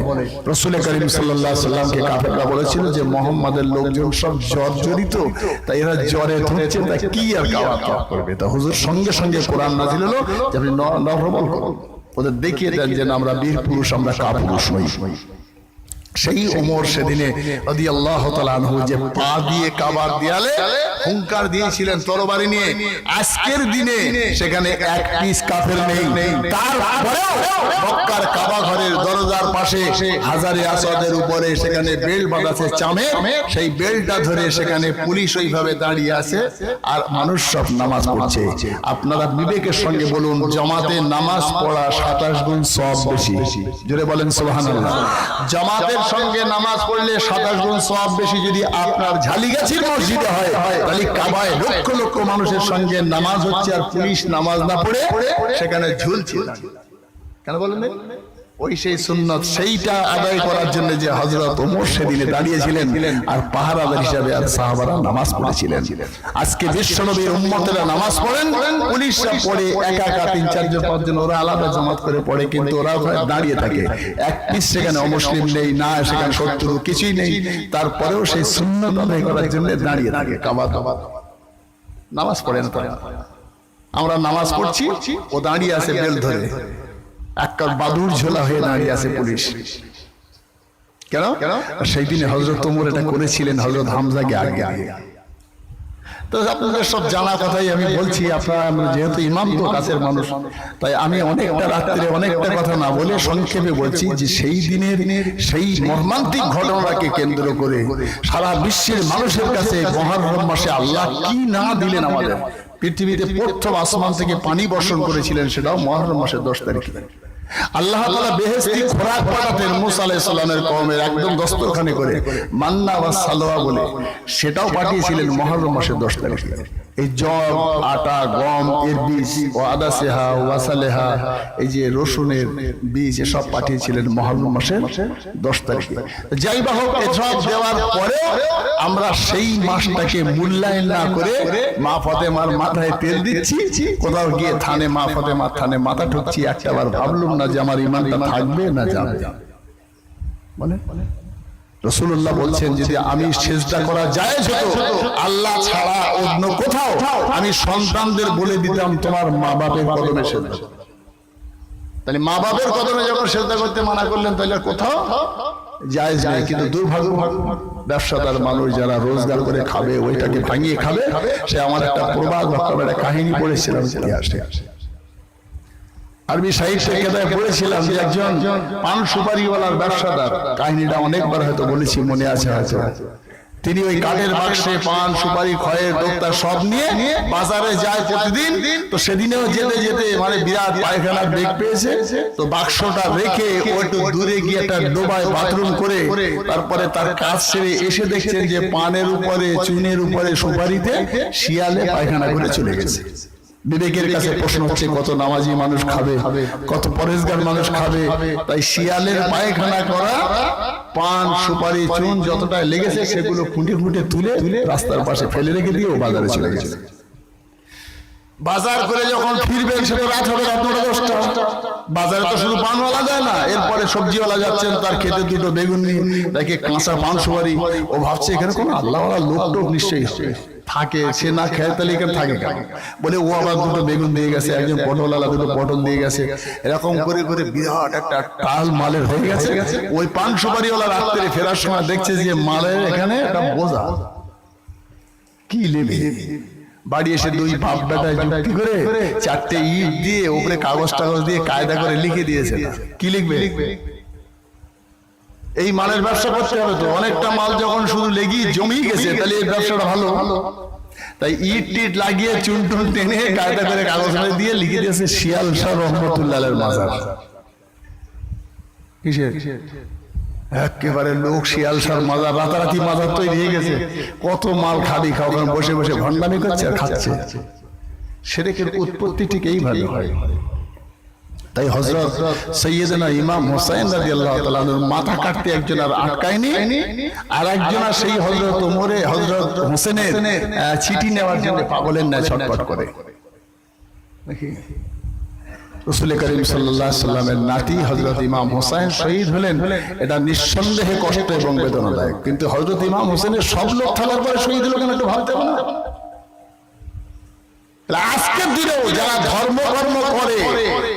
রাসূল করিম সাল্লাল্লাহু আলাইহি সাল্লামকে কাফেররা বলেছিল যে মুহাম্মাদের লোকজন সব জর্জরিত, তাই এরা জ্বরে ধরছে, তা কি আর কাওয়া করবে। তা হুজুর সঙ্গে সঙ্গে কোরআন নাযিল হলো যে আপনি নরমল করুন, ওদের দেখিয়ে দেন যে আমরা বীর পুরুষ, আমরা কাপুরুষ নই। সেই ওমর সেদিনে রাদিয়াল্লাহু তাআলা আনহু যে পা দিয়ে কাবার দেয়ালে হুঙ্কার দিয়েছিলেন তরবারি নিয়ে, আজকের দিনে সেখানে এক পিস কাফের নেই। তারপরেও মক্কার কাবা ঘরের দরজার পাশে হাজারে আসওয়াদের উপরে সেখানে বেল্ট বাঁধা আছে চামে, সেই বেল্টটা ধরে সেখানে পুলিশ ওইভাবে দাঁড়িয়ে আছে আর মানুষ সব নামাজ পড়ছে। আপনারা বিবেকের সঙ্গে বলুন, জামাতে নামাজ পড়া 27 গুণ সওয়াব বেশি। জোরে বলেন সুবহানাল্লাহ। জামাতের সঙ্গে নামাজ পড়লে 27 গুণ সওয়াব বেশি যদি আপনার ঝালিগাছির মসজিদে হয়, তাহলে কাবায় লক্ষ লক্ষ মানুষের সঙ্গে নামাজ হচ্ছে আর পুলিশ নামাজ না পড়ে সেখানে ঝুলছে। কেন বলেন? ওই সেই সুন্নাত, সেইটা আদায় করার জন্য যে হযরত ওমর সেদিনে দাঁড়িয়েছিলেন আর পাহারাদার হিসাবে আর সাহাবারা নামাজ পড়েছিলেন। আজকে বিশ্বনবীর উম্মতেরা নামাজ পড়েন, পুলিশরা পড়ে একা একা 3-4 জন 5 জন, ওরা আলাদা জামাত করে পড়ে, কিন্তু ওরা দাঁড়িয়ে থাকে। এক পিস সেখানে অমুসলিম নেই, না সেখানে শত্রু কিছুই নেই, তারপরেও সেই সুন্নাত আদায় করার জন্য দাঁড়িয়ে থাকে। কাবা নামাজ পড়েন তারা, আমরা নামাজ পড়ছি, ও দাঁড়িয়ে আছে বেল ধরে, একটা বাদুর ঝোলা হয়ে দাঁড়িয়ে আছে পুলিশ। কেন? সেই দিনে হযরত ওমর এটা করেছিলেন হযরত হামজাকে আগে আগে। তো আপনাদের সব জানা কথাই আমি বলছি, আপনারা যেহেতু ইমাম তো কাছের মানুষ, তাই আমি অনেকটা রাত্রে অনেকটা কথা না বলে সংক্ষেপে বলছি যে সেই দিনের সেই মর্মান্তিক ঘটনাকে কেন্দ্র করে সারা বিশ্বের মানুষের কাছে মুহররম মাসে আল্লাহ কি না দিলেন আমাদের। পৃথিবীতে প্রথম আসমান থেকে পানি বর্ষণ করেছিলেন, সেটাও মুহররম মাসের 10 তারিখে। আল্লাহ তাআলা বেহেশতি খোরাক পাঠাতেন মুসা আলাইহিস সালামের কওমের একদম দস্তরখানে করে, মান্না ওয়া সালওয়া বলে, সেটাও পাঠিয়েছিলেন মুহররম মাসের 10 তারিখে। এই জব, আটা, গম এর বীজ, ও আদাসেহা, ওয়াসালেহা, এই যে রসুনের বীজ, এসব পাঠিয়েছিলেন মুহররম মাসের 10 তারিখে। যাই বা হোক, এসব দেওয়ার পরে আমরা সেই মাসটাকে মূল্যায়ন না করে মা ফাতেমার মাথায় তেল দিচ্ছি, কোথাও গিয়ে থানে মা ফাতেমার থানে মাথা ঠুকছি, একটাবার ভাবলুম না যে আমার ঈমানটা থাকবে না যাবে। মানে রাসূলুল্লাহ বলছেন, যদি আমি সিজদা করা জায়েজ হতো আল্লাহ ছাড়া অন্য কোথাও, আমি সন্তানদের বলে দিতাম তোমার মা বাপের কদমে সিজদা। তাহলে মা বাপের কদমে যখন সিজদা করতে মানা করলেন, তাহলে কোথাও জায়েজ নেই। কিন্তু দুর্ভাগ্য, ব্যবসাদার মানুষ যারা রোজগার করে খাবে, ওইটাকে ভাঙিয়ে খাবে। সে আমার একটা প্রবাদ বা একটা কাহিনী পড়েছিলাম ইতিহাসে, আরবি সাহিত্যে কেতাবে পড়েছিলাম যে একজন পান সুপারিওয়ালার ব্যবসাদার, কাহিনীটা অনেকবার হয়তো বলেছি, মনে আছে হয়তো। তিনি ওই কাঠের বাক্সে পান সুপারি খয়ের দোক্তা সব নিয়ে বাজারে যায় প্রতিদিন। তো সেদিনেও যেতে যেতে মানে বিরাট পায়খানার বেগ পেয়েছে, তো বাক্সটা রেখে ও একটু দূরে গিয়ে একটা ডোবায় বাথরুম করে তারপরে তার কাজ সেরে এসে দেখছেন যে পানের উপরে, চুনের উপরে, সুপারিতে শিয়ালে পায়খানা করে চলে গেছে। বিবেকের কাছে প্রশ্ন হচ্ছে, কত নামাজি মানুষ খাবে, কত পরেশগার মানুষ খাবে, তাই শিয়ালের পায়খানা করা পান সুপারি চুন যতটা লেগেছে সেগুলো খুঁটে খুঁটে তুলে রাস্তার পাশে ফেলে রেখে দিয়ে ও বাজারে চলে গেছে। বাজার করে যখন ফিরবেন সে তো রাত হবে, রাত 9টা 10টা। বাজারে তো শুধু পানওয়ালা যায় না, এরপরে সবজিওয়ালা যাচ্ছেন, তার খেতে দুটো বেগুন নিয়ে, দেখে কাঁচা পান সুপারি। ও ভাবছে এখানে কোনো আল্লাহওয়ালা লোক টোক নিশ্চয়ই হবে, থাকে, সে না খেয়ে তাহলে এখানে থাকে কেন? বলে ও আবার দুটো বেগুন দিয়ে গেছে, একজন পটলওয়ালা দুটো পটল দিয়ে গেছে, এরকম করে করে বিরাট একটা টাল মালের হয়ে গেছে। ওই পান সুপারিওয়ালা রাত্রে ফেরার সময় দেখছে যে মালের এখানে একটা বোঝা, কি নেবে? বাড়ি এসে দুই বাপ বেটায় যুক্তি করে 4টে ইট দিয়ে উপরে কাগজ টাগজ দিয়ে কায়দা করে লিখে দিয়েছে। কি লিখবে? এই মালের ব্যবসা করতে হবে, তো অনেকটা মাল যখন শুধু লেগি জমি গেছে, তাহলে এই ব্যবসাটা ভালো। তাই ইট টিট লাগিয়ে চুন টুন টেনে কায়দা করে কাগজ দিয়ে লিখে দিয়েছে শিয়াল শাহ রহমতুল্লাহের মাজার। কিসের? একেবারে লোক শিয়াল শাহ মাজার, রাতারাতি মাজার তৈরি হয়ে গেছে। কত মাল খাবি, খাও, বসে বসে ভণ্ডামি করছে আর খাচ্ছে। শিরকের উৎপত্তি ঠিক এইভাবে হয়। তাই হযরত সাইয়েদনা ইমাম হোসেন রাদিয়াল্লাহু তাআলা আনহুর মাথা কাটতে একজন আর আটকায়নি, আর একজন সেই হযরত ওমরে হযরত হোসেনের চিঠি নেওয়ার জন্য পাগলের ন্যায় ছটফট করে। দেখি রাসূল করিম সাল্লাল্লাহু আলাইহি সাল্লামের নাতি হযরত ইমাম হোসেন শহীদ হলেন, এটা নিঃসন্দেহে কষ্ট এবং বেদনাদায়ক। কিন্তু হযরত ইমাম হোসেনের সব লোক থাকার পরে শহীদ হলো কেন, একটু ভাবতে হবে না? আজকের দিনেও যারা ধর্ম কর্ম করে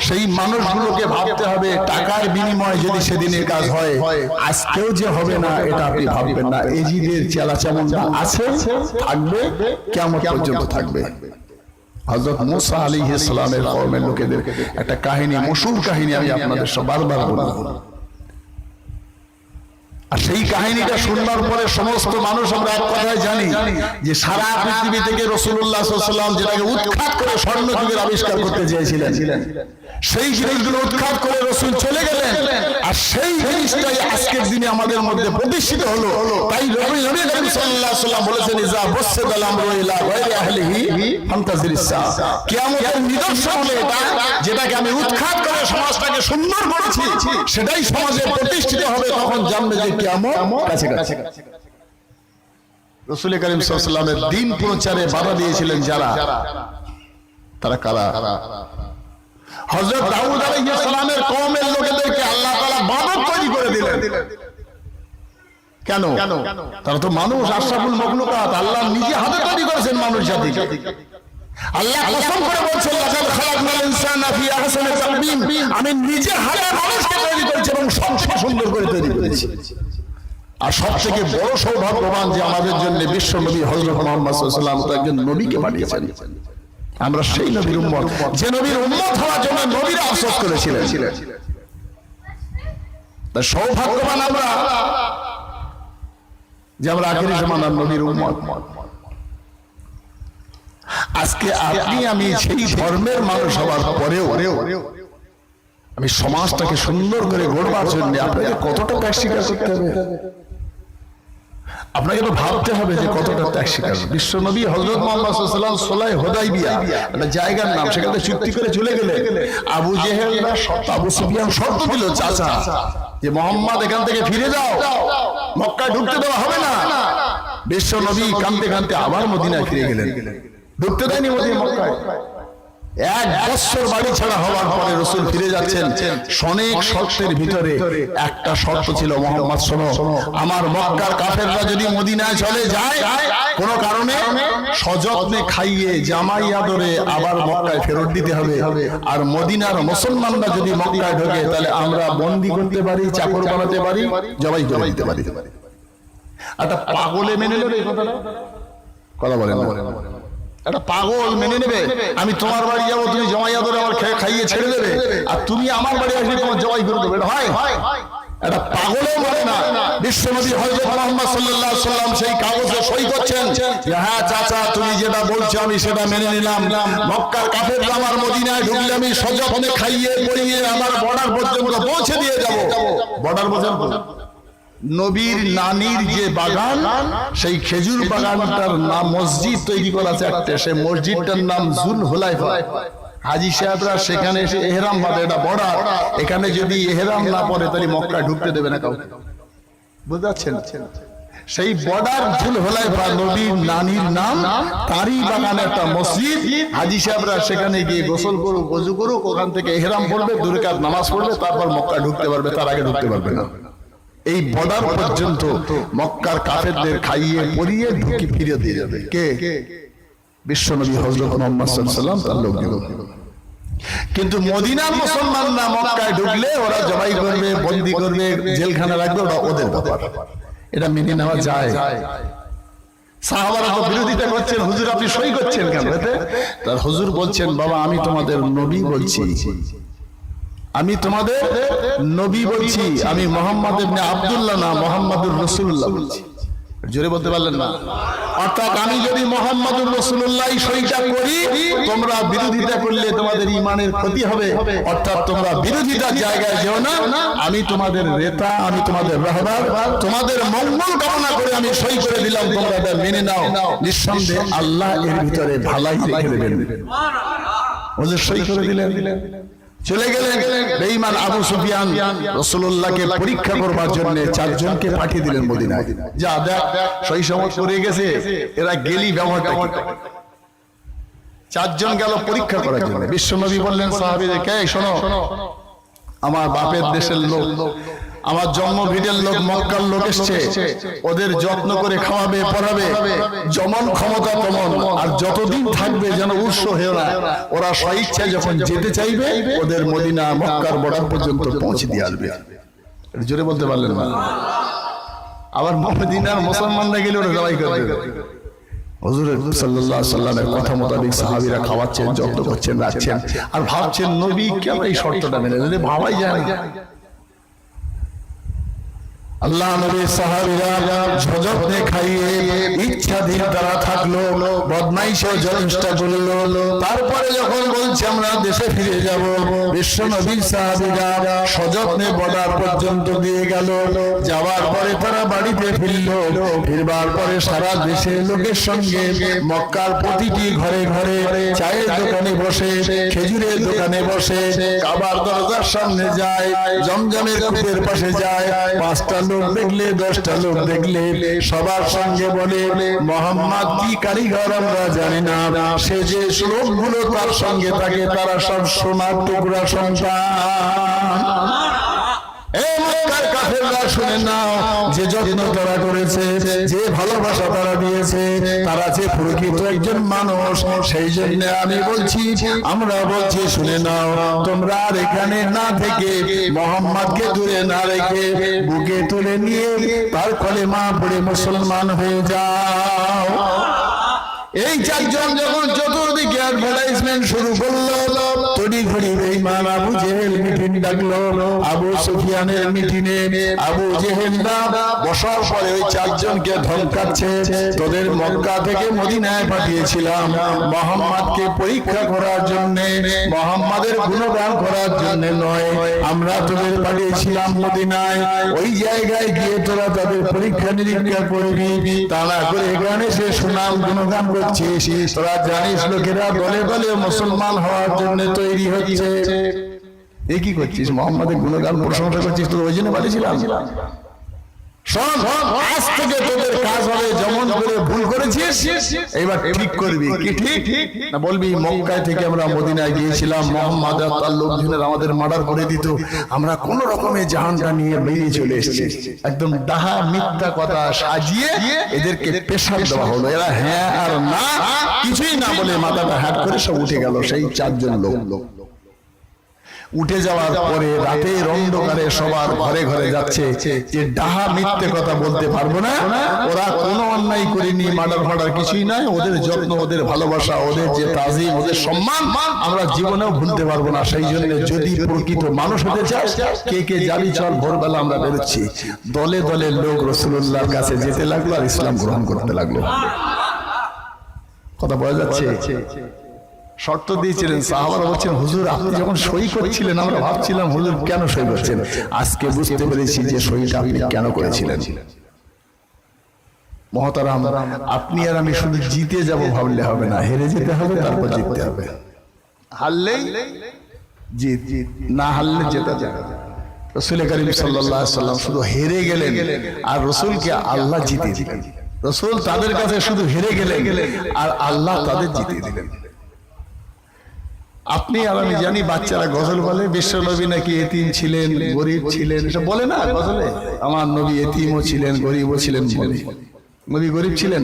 সেই মানুষগুলোকে ভাবতে হবে টাকার বিনিময়ে যদি সেদিনের কাজ হয়, আজকেও যে হবে না এটা আপনি ভাববেন না। এজিদের চেলাচামুন্ডা আছে, থাকবে, কিয়ামত পর্যন্ত থাকবে। হযরত মুসা আলাইহিস সালামের কওমের লোকেদের একটা কাহিনী, মশহুর কাহিনী, আমি আপনাদের সব বারবার বলবো। আর সেই কাহিনীটা শুনবার পরে সমস্ত মানুষ আমরা এক কথায় জানি যে সারা পৃথিবী থেকে রাসূলুল্লাহ সাল্লাল্লাহু আলাইহি ওয়াসাল্লাম যেটাকে উৎখাত করে স্বর্ণ যুগের আবিষ্কার করতে চেয়েছিলেন, সেই জিনিসগুলো উৎখাত করে রাসূল চলে গেলেন। আর সেই জিনিসটাই আজকের দিনে আমাদের মধ্যে প্রতিষ্ঠিত হলো। তাই নবী করিম সাল্লাল্লাহু আলাইহি ওয়াসাল্লাম বলেছেন, ইজা বুসসাল আমরু ইলা গায়রি আহলিহি ফান্তাজিরিস সাআ। কিয়ামতের নিদর্শন হলো এটা, যেটাকে আমি উৎখাত করে সমাজটাকে সুন্দর করেছি, সেটাই সমাজে প্রতিষ্ঠিত হবে। তখন জানবে যে কিয়ামত কাছে কাছে। রাসূল করিম সাল্লাল্লাহু আলাইহি ওয়াসাল্লামের দ্বীন প্রচারে বাধা দিয়েছিলেন যারা, তারা কারা? হযরত দাউদ আলাইহিস সালামের কওমের লোকেদেরকে আল্লাহ তাআলা বাদত তৈরি করে দিলেন। কেন? তারা তো মানুষ, আশরাফুল মাখলুকাত, আল্লাহ নিজে হাতে তৈরি করেছেন মানুষ জাতিকে। আল্লাহ কসম করে বলছেন, লাকাদ খালাকনাল ইনসানা ফি আহসানি তাকওয়িম, আমি নিজে হাতে মানুষকে তৈরি করেছি এবং সবচেয়ে সুন্দর করে তৈরি করেছি। আর সবথেকে বড় সৌভাগ্যবান যে আমাদের জন্য বিশ্ব নবী হযরত মুহাম্মদ সাল্লাল্লাহু আলাইহি ওয়াসাল্লাম একজন নবীকে পাঠিয়েছেন। আমরা সেই নবীর উম্মত, যে নবীর উম্মত হওয়ার জন্য নবীরা আফসোস করেছিলেন। তাই সৌভাগ্যবান আমরা যে আমরা আখিরি জামানার নবীর উম্মত। আজকে আপনি আমি সেই ধর্মের মানুষ হওয়ার পরেও আমি সমাজটাকে সুন্দর করে গড়বার জন্য আপনাকে কতটা ত্যাগ স্বীকার করতে হবে। আপনাকে তো ভাবতে হবে যে কতটা ত্যাগ স্বীকার। বিশ্ব নবী হযরত মুহাম্মদ সাল্লাল্লাহু আলাইহি ওয়াসাল্লাম সুলাহ হুদাইবিয়া একটা জায়গার নাম, সেখানে চুক্তি করে চলে গেলে আবু জেহেলরা আবু সুফিয়ান শর্ত দিল, চাচা যে মুহাম্মদ এখান থেকে ফিরে যাও, মক্কায় ঢুকতে দেওয়া হবে না। বিশ্ব নবী কাঁদতে কাঁদতে আবার মদিনায় ফিরে গেলেন, ঢুকতে দেয়নি মক্কায়। এক বছর বাড়ি ছাড়া হওয়ার পরে রাসূল ফিরে যাচ্ছেন। অনেক শর্তের ভিতরে একটা শর্ত ছিল, মুহাম্মদ শোনো, আমার মক্কার কাফেররা যদি মদিনায় চলে যায় কোনো কারণে, সযত্নে খাইয়ে জামাই আদরে আবার মক্কায় ফেরত দিতে হবে। আর মদিনার মুসলমানরা যদি মক্কায় ঢোকে তাহলে আমরা বন্দী করতে পারি, চাকর বানাতে পারি, জবাই করে দিতে পারি। একটা পাগলে মেনে নেবে এই কথাটা? কথা বলেন না, একটা পাগল মেনে নেবে আমি তোমার বাড়ি যাবো, তুমি জমাই আদরে আমার খাইয়ে ছেড়ে দেবে, আর তুমি আমার বাড়ি আসলে তোমার জবাই করে দেবে? হয়? এটা পাগলও বলে না। বিশ্বনবী হযরত মুহাম্মদ সাল্লাল্লাহু আলাইহি ওয়াসাল্লাম সেই কাগজে সই করছেন যে হ্যাঁ চাচা তুমি যেটা বলছো আমি সেটা মেনে নিলাম। মক্কার কাফেররা আমার মদিনায় ঢুকলে আমি সযত্নে খাইয়ে পরিয়ে আমার বর্ডার পর্যন্ত পৌঁছে দিয়ে যাব। বর্ডার পর্যন্ত নবীর নানির যে বাগান, সেই খেজুর বাগানটার নাম মসজিদ তৈরি করা আছে একটা, সেই মসজিদটার নাম জুল হুলাইফা। হাজী সাহেবরা সেখানে এসে এহরাম বাঁধে, এটা বর্ডার, এখানে যদি এহরাম না পড়ে তাহলে মক্কায় ঢুকতে দেবে না কাউকে। বুঝতে পারছেন? সেই বর্ডার জুল হুলাইফা নবীর নানির নাম, তারই বাগানে একটা মসজিদ। হাজী সাহেবরা সেখানে গিয়ে গোসল করুক, ওযু করুক, ওখান থেকে এহরাম পড়বে, 2 রাকাত নামাজ পড়বে, তারপর মক্কায় ঢুকতে পারবে, তার আগে ঢুকতে পারবে না। এই বর্ডার পর্যন্ত মক্কার কাফেরদের খাইয়ে পরিয়ে ঢুকি ফিরে দিয়ে যাবে কে? বিশ্বনবী হযরত মুহাম্মদ সাল্লাল্লাহু আলাইহি ওয়াসাল্লাম, তার লোকজন। কিন্তু মদিনার মুসলমানরা মক্কায় ঢুকলে ওরা জবাই করবে, বন্দী করবে, জেলখানা রাখবে, ওরা ওদের ব্যাপার। এটা মেনে নেওয়া যায়? সাহাবারা তো বিরোধিতা করছেন, হুজুর আপনি সই করছেন কেন এতে? তার হুজুর বলছেন, বাবা আমি তোমাদের নবী বলছি, আমি তোমাদের নবী বলছি, আমি মুহাম্মদ ইবনে আব্দুল্লাহ না, মুহাম্মাদুর রাসূলুল্লাহ বলছি। জোরে বলতে পারলেন না? অর্থাৎ আমি যদি মুহাম্মাদুর রাসূলুল্লাহ সইটা করি, তোমরা বিরোধিতা করলে তোমাদের ঈমানের ক্ষতি হবে, অর্থাৎ তোমরা বিরোধিতার জায়গায় যেও না। আমি তোমাদের নেতা, আমি তোমাদের রাহবার, তোমাদের মঙ্গল কামনা করে আমি সই করে দিলাম, তোমরা এটা মেনে নাও। নিঃসন্দেহে আল্লাহ এর ভিতরে ভালাই রেখে দেবেন। ওদের সই করে দিলেন, চলে গেলেন। বেঈমান আবু সুফিয়ান রাসূলুল্লাহকে পরীক্ষা করবার জন্য 4 জনকে পাঠিয়ে দিলেন মদিনায়। যা দেখ সই সমত করে গেছে, এরা গেলি ব্যবহারটা কি? 4 জন গেল পরীক্ষা করার জন্য। বিশ্বনবী বললেন সাহাবীদেরকে, শোনো, আমার বাপের দেশের লোক আমার জন্ম ভিটের লোক, মক্কার লোক এসছে, ওদের যত্ন করে খাওয়াবে, পড়াবে, যেমন ক্ষমতা তেমন, আর যতদিন থাকবে যেন উৎস হয়ে না, ওরা স্বইচ্ছা যখন যেতে চাইবে ওদের মদিনা মক্কার বর্ডার পর্যন্ত পৌঁছে দিয়ে আসবে। জোরে বলতে পারলেন না? আবার মদিনার মুসলমানরা গেলে ওরা জবাই করে দেবে। হুজুর সাল্লাল্লাহু আলাইহি সাল্লামের কথা মোতাবেক সাহাবীরা খাওয়াচ্ছেন, যত্ন করছেন, রাখছেন, আর ভাবছেন নবী কেন এই শর্তটা মেনে নিলেন, ভাবাই যায় না। আল্লাহ নবী সাহাবীরা যত্নে খাইয়ে ইচ্ছাধীন তারা থাকলো, বদমাইশও চেষ্টা করলো। তারপরে যখন বলছে আমরা দেশে ফিরে যাব, বিশ্ব নবীর সাহাবীরা সযত্নে বর্ডার পর্যন্ত দিয়ে গেল। যাওয়ার পরে তারা বাড়িতে ফিরলো। ফিরবার পরে সারা দেশের লোকের সঙ্গে মক্কার প্রতিটি ঘরে ঘরে চায়ের দোকানে বসে, খেজুরের দোকানে বসে, কাবার দরজার সামনে যায়, জমজমের কূপের পাশে যায়, 5টা লোক দেখলে 10টা লোক দেখলে সবার সঙ্গে বলে মোহাম্মদ কি কারিগর আমরা জানি না, সে যে শ্লোকগুলো তার সঙ্গে থাকে তারা সব সোনার টুকরা সন্তান। শুনে নাও, যে যত্ন তারা করেছে, যে ভালোবাসা তারা দিয়েছে, তারা যে প্রকৃত একজন মানুষ। সেই জন্য আমি বলছি, আমরা বলছি, শুনে নাও, তোমরা আর এখানে না থেকে মোহাম্মদকে দূরে না রেখে বুকে তুলে নিয়ে তার কলেমা পড়ে মুসলমান হয়ে যাও। এই 4 জন যখন চতুর্দিকে অ্যাডভার্টাইজমেন্ট শুরু করলো, তড়ি ঘড়ি বেঈমান আবু জেহেল মিটিং ডাকলো। আবু সুফিয়ানের মিটিংয়ে আবু জেহেলরা বসার পরে ওই 4 জনকে ধমকাচ্ছে, তোদের মক্কা থেকে মদিনায় পাঠিয়েছিলাম মোহাম্মদকে পরীক্ষা করার জন্য, মোহাম্মদের গুণগান করার জন্য নয়। আমরা তোদের পাঠিয়েছিলাম মদিনায়, ওই জায়গায় গিয়ে তোরা তাদের পরীক্ষা নিরীক্ষা করবি, তা না করে এখানে সে সুনাম গুণগান করছিস। তোরা জানিস লোকেরা বলে বলে মুসলমান হওয়ার জন্য তৈরি হচ্ছে, এ কি করছিস? মোহাম্মদের গুণগান প্রশংসা করছিস, তোর ওই জন্য পাঠিয়েছিলাম। আজ থেকে তোদের কাজ হবে যেমন করে ভুল করেছিস এবার ঠিক করবি। কি ঠিক না বলবি মক্কায় থেকে আমরা মদিনায় গিয়েছিলাম, মোহাম্মদ আর তার লোকজনের আমাদের মার্ডার করে দিত, আমরা কোন রকমের জাহানটা নিয়ে বেরিয়ে চলে এসেছি। একদম ডাহা মিথ্যা কথা সাজিয়ে এদেরকে পেশাব দেওয়া হলো। এরা হ্যাঁ আর না কিছুই না বলে মাথাটা হ্যাট করে সব উঠে গেল। সেই 4 জন লোক উঠে যাওয়ার পরে রাতের অন্ধকারে সবার ঘরে ঘরে যাচ্ছে যে ডাহা মিথ্যে কথা বলতে পারবো না, ওরা কোনো অন্যায় করেনি, মার্ডার ফার্ডার কিছুই নাই, ওদের যত্ন, ওদের ভালোবাসা, ওদের যে তাজিম, ওদের সম্মান আমরা জীবনেও ভুলতে পারবো না। সেই জন্য যদি প্রকৃত মানুষ হতে চাস, কে কে যাবি চল, ভোরবেলা আমরা বেরোচ্ছি। দলে দলে লোক রাসূলুল্লাহর কাছে যেতে লাগলো আর ইসলাম গ্রহণ করতে লাগলো। কথা বোঝা যাচ্ছে? শর্ত দিয়েছিলেন, সাহাবারা বলছেন হুজুর আপনি যখন সই করছিলেন আমরা ভাবছিলাম হুজুর কেন সই করছেন, আজকে বুঝতে পেরেছি যে সইটা আপনি কেন করেছিলেন। মহতারাম, আপনি আর আমি শুধু জিতে যাব ভাবলে হবে না, হেরে যেতে হবে, তারপর জিততে হবে। হারলেই জিত, না হারলে জেতা যাবে। রাসূল করিম সাল্লাল্লাহু আলাইহি ওয়াসাল্লাম শুধু হেরে গেলেন আর রাসূলকে আল্লাহ জিতে দিলেন। রাসূল তাদের কাছে শুধু হেরে গেলেন আর আল্লাহ তাদের জিতে দিলেন। আপনি আর আমি জানি বাচ্চারা গজল বলে বিশ্ব নবী নাকি এতিম ছিলেন, গরিব ছিলেন, এসব বলে না গজলে। আমার নবী এতিমও ছিলেন, গরিবও ছিলেন। নবী গরিব ছিলেন,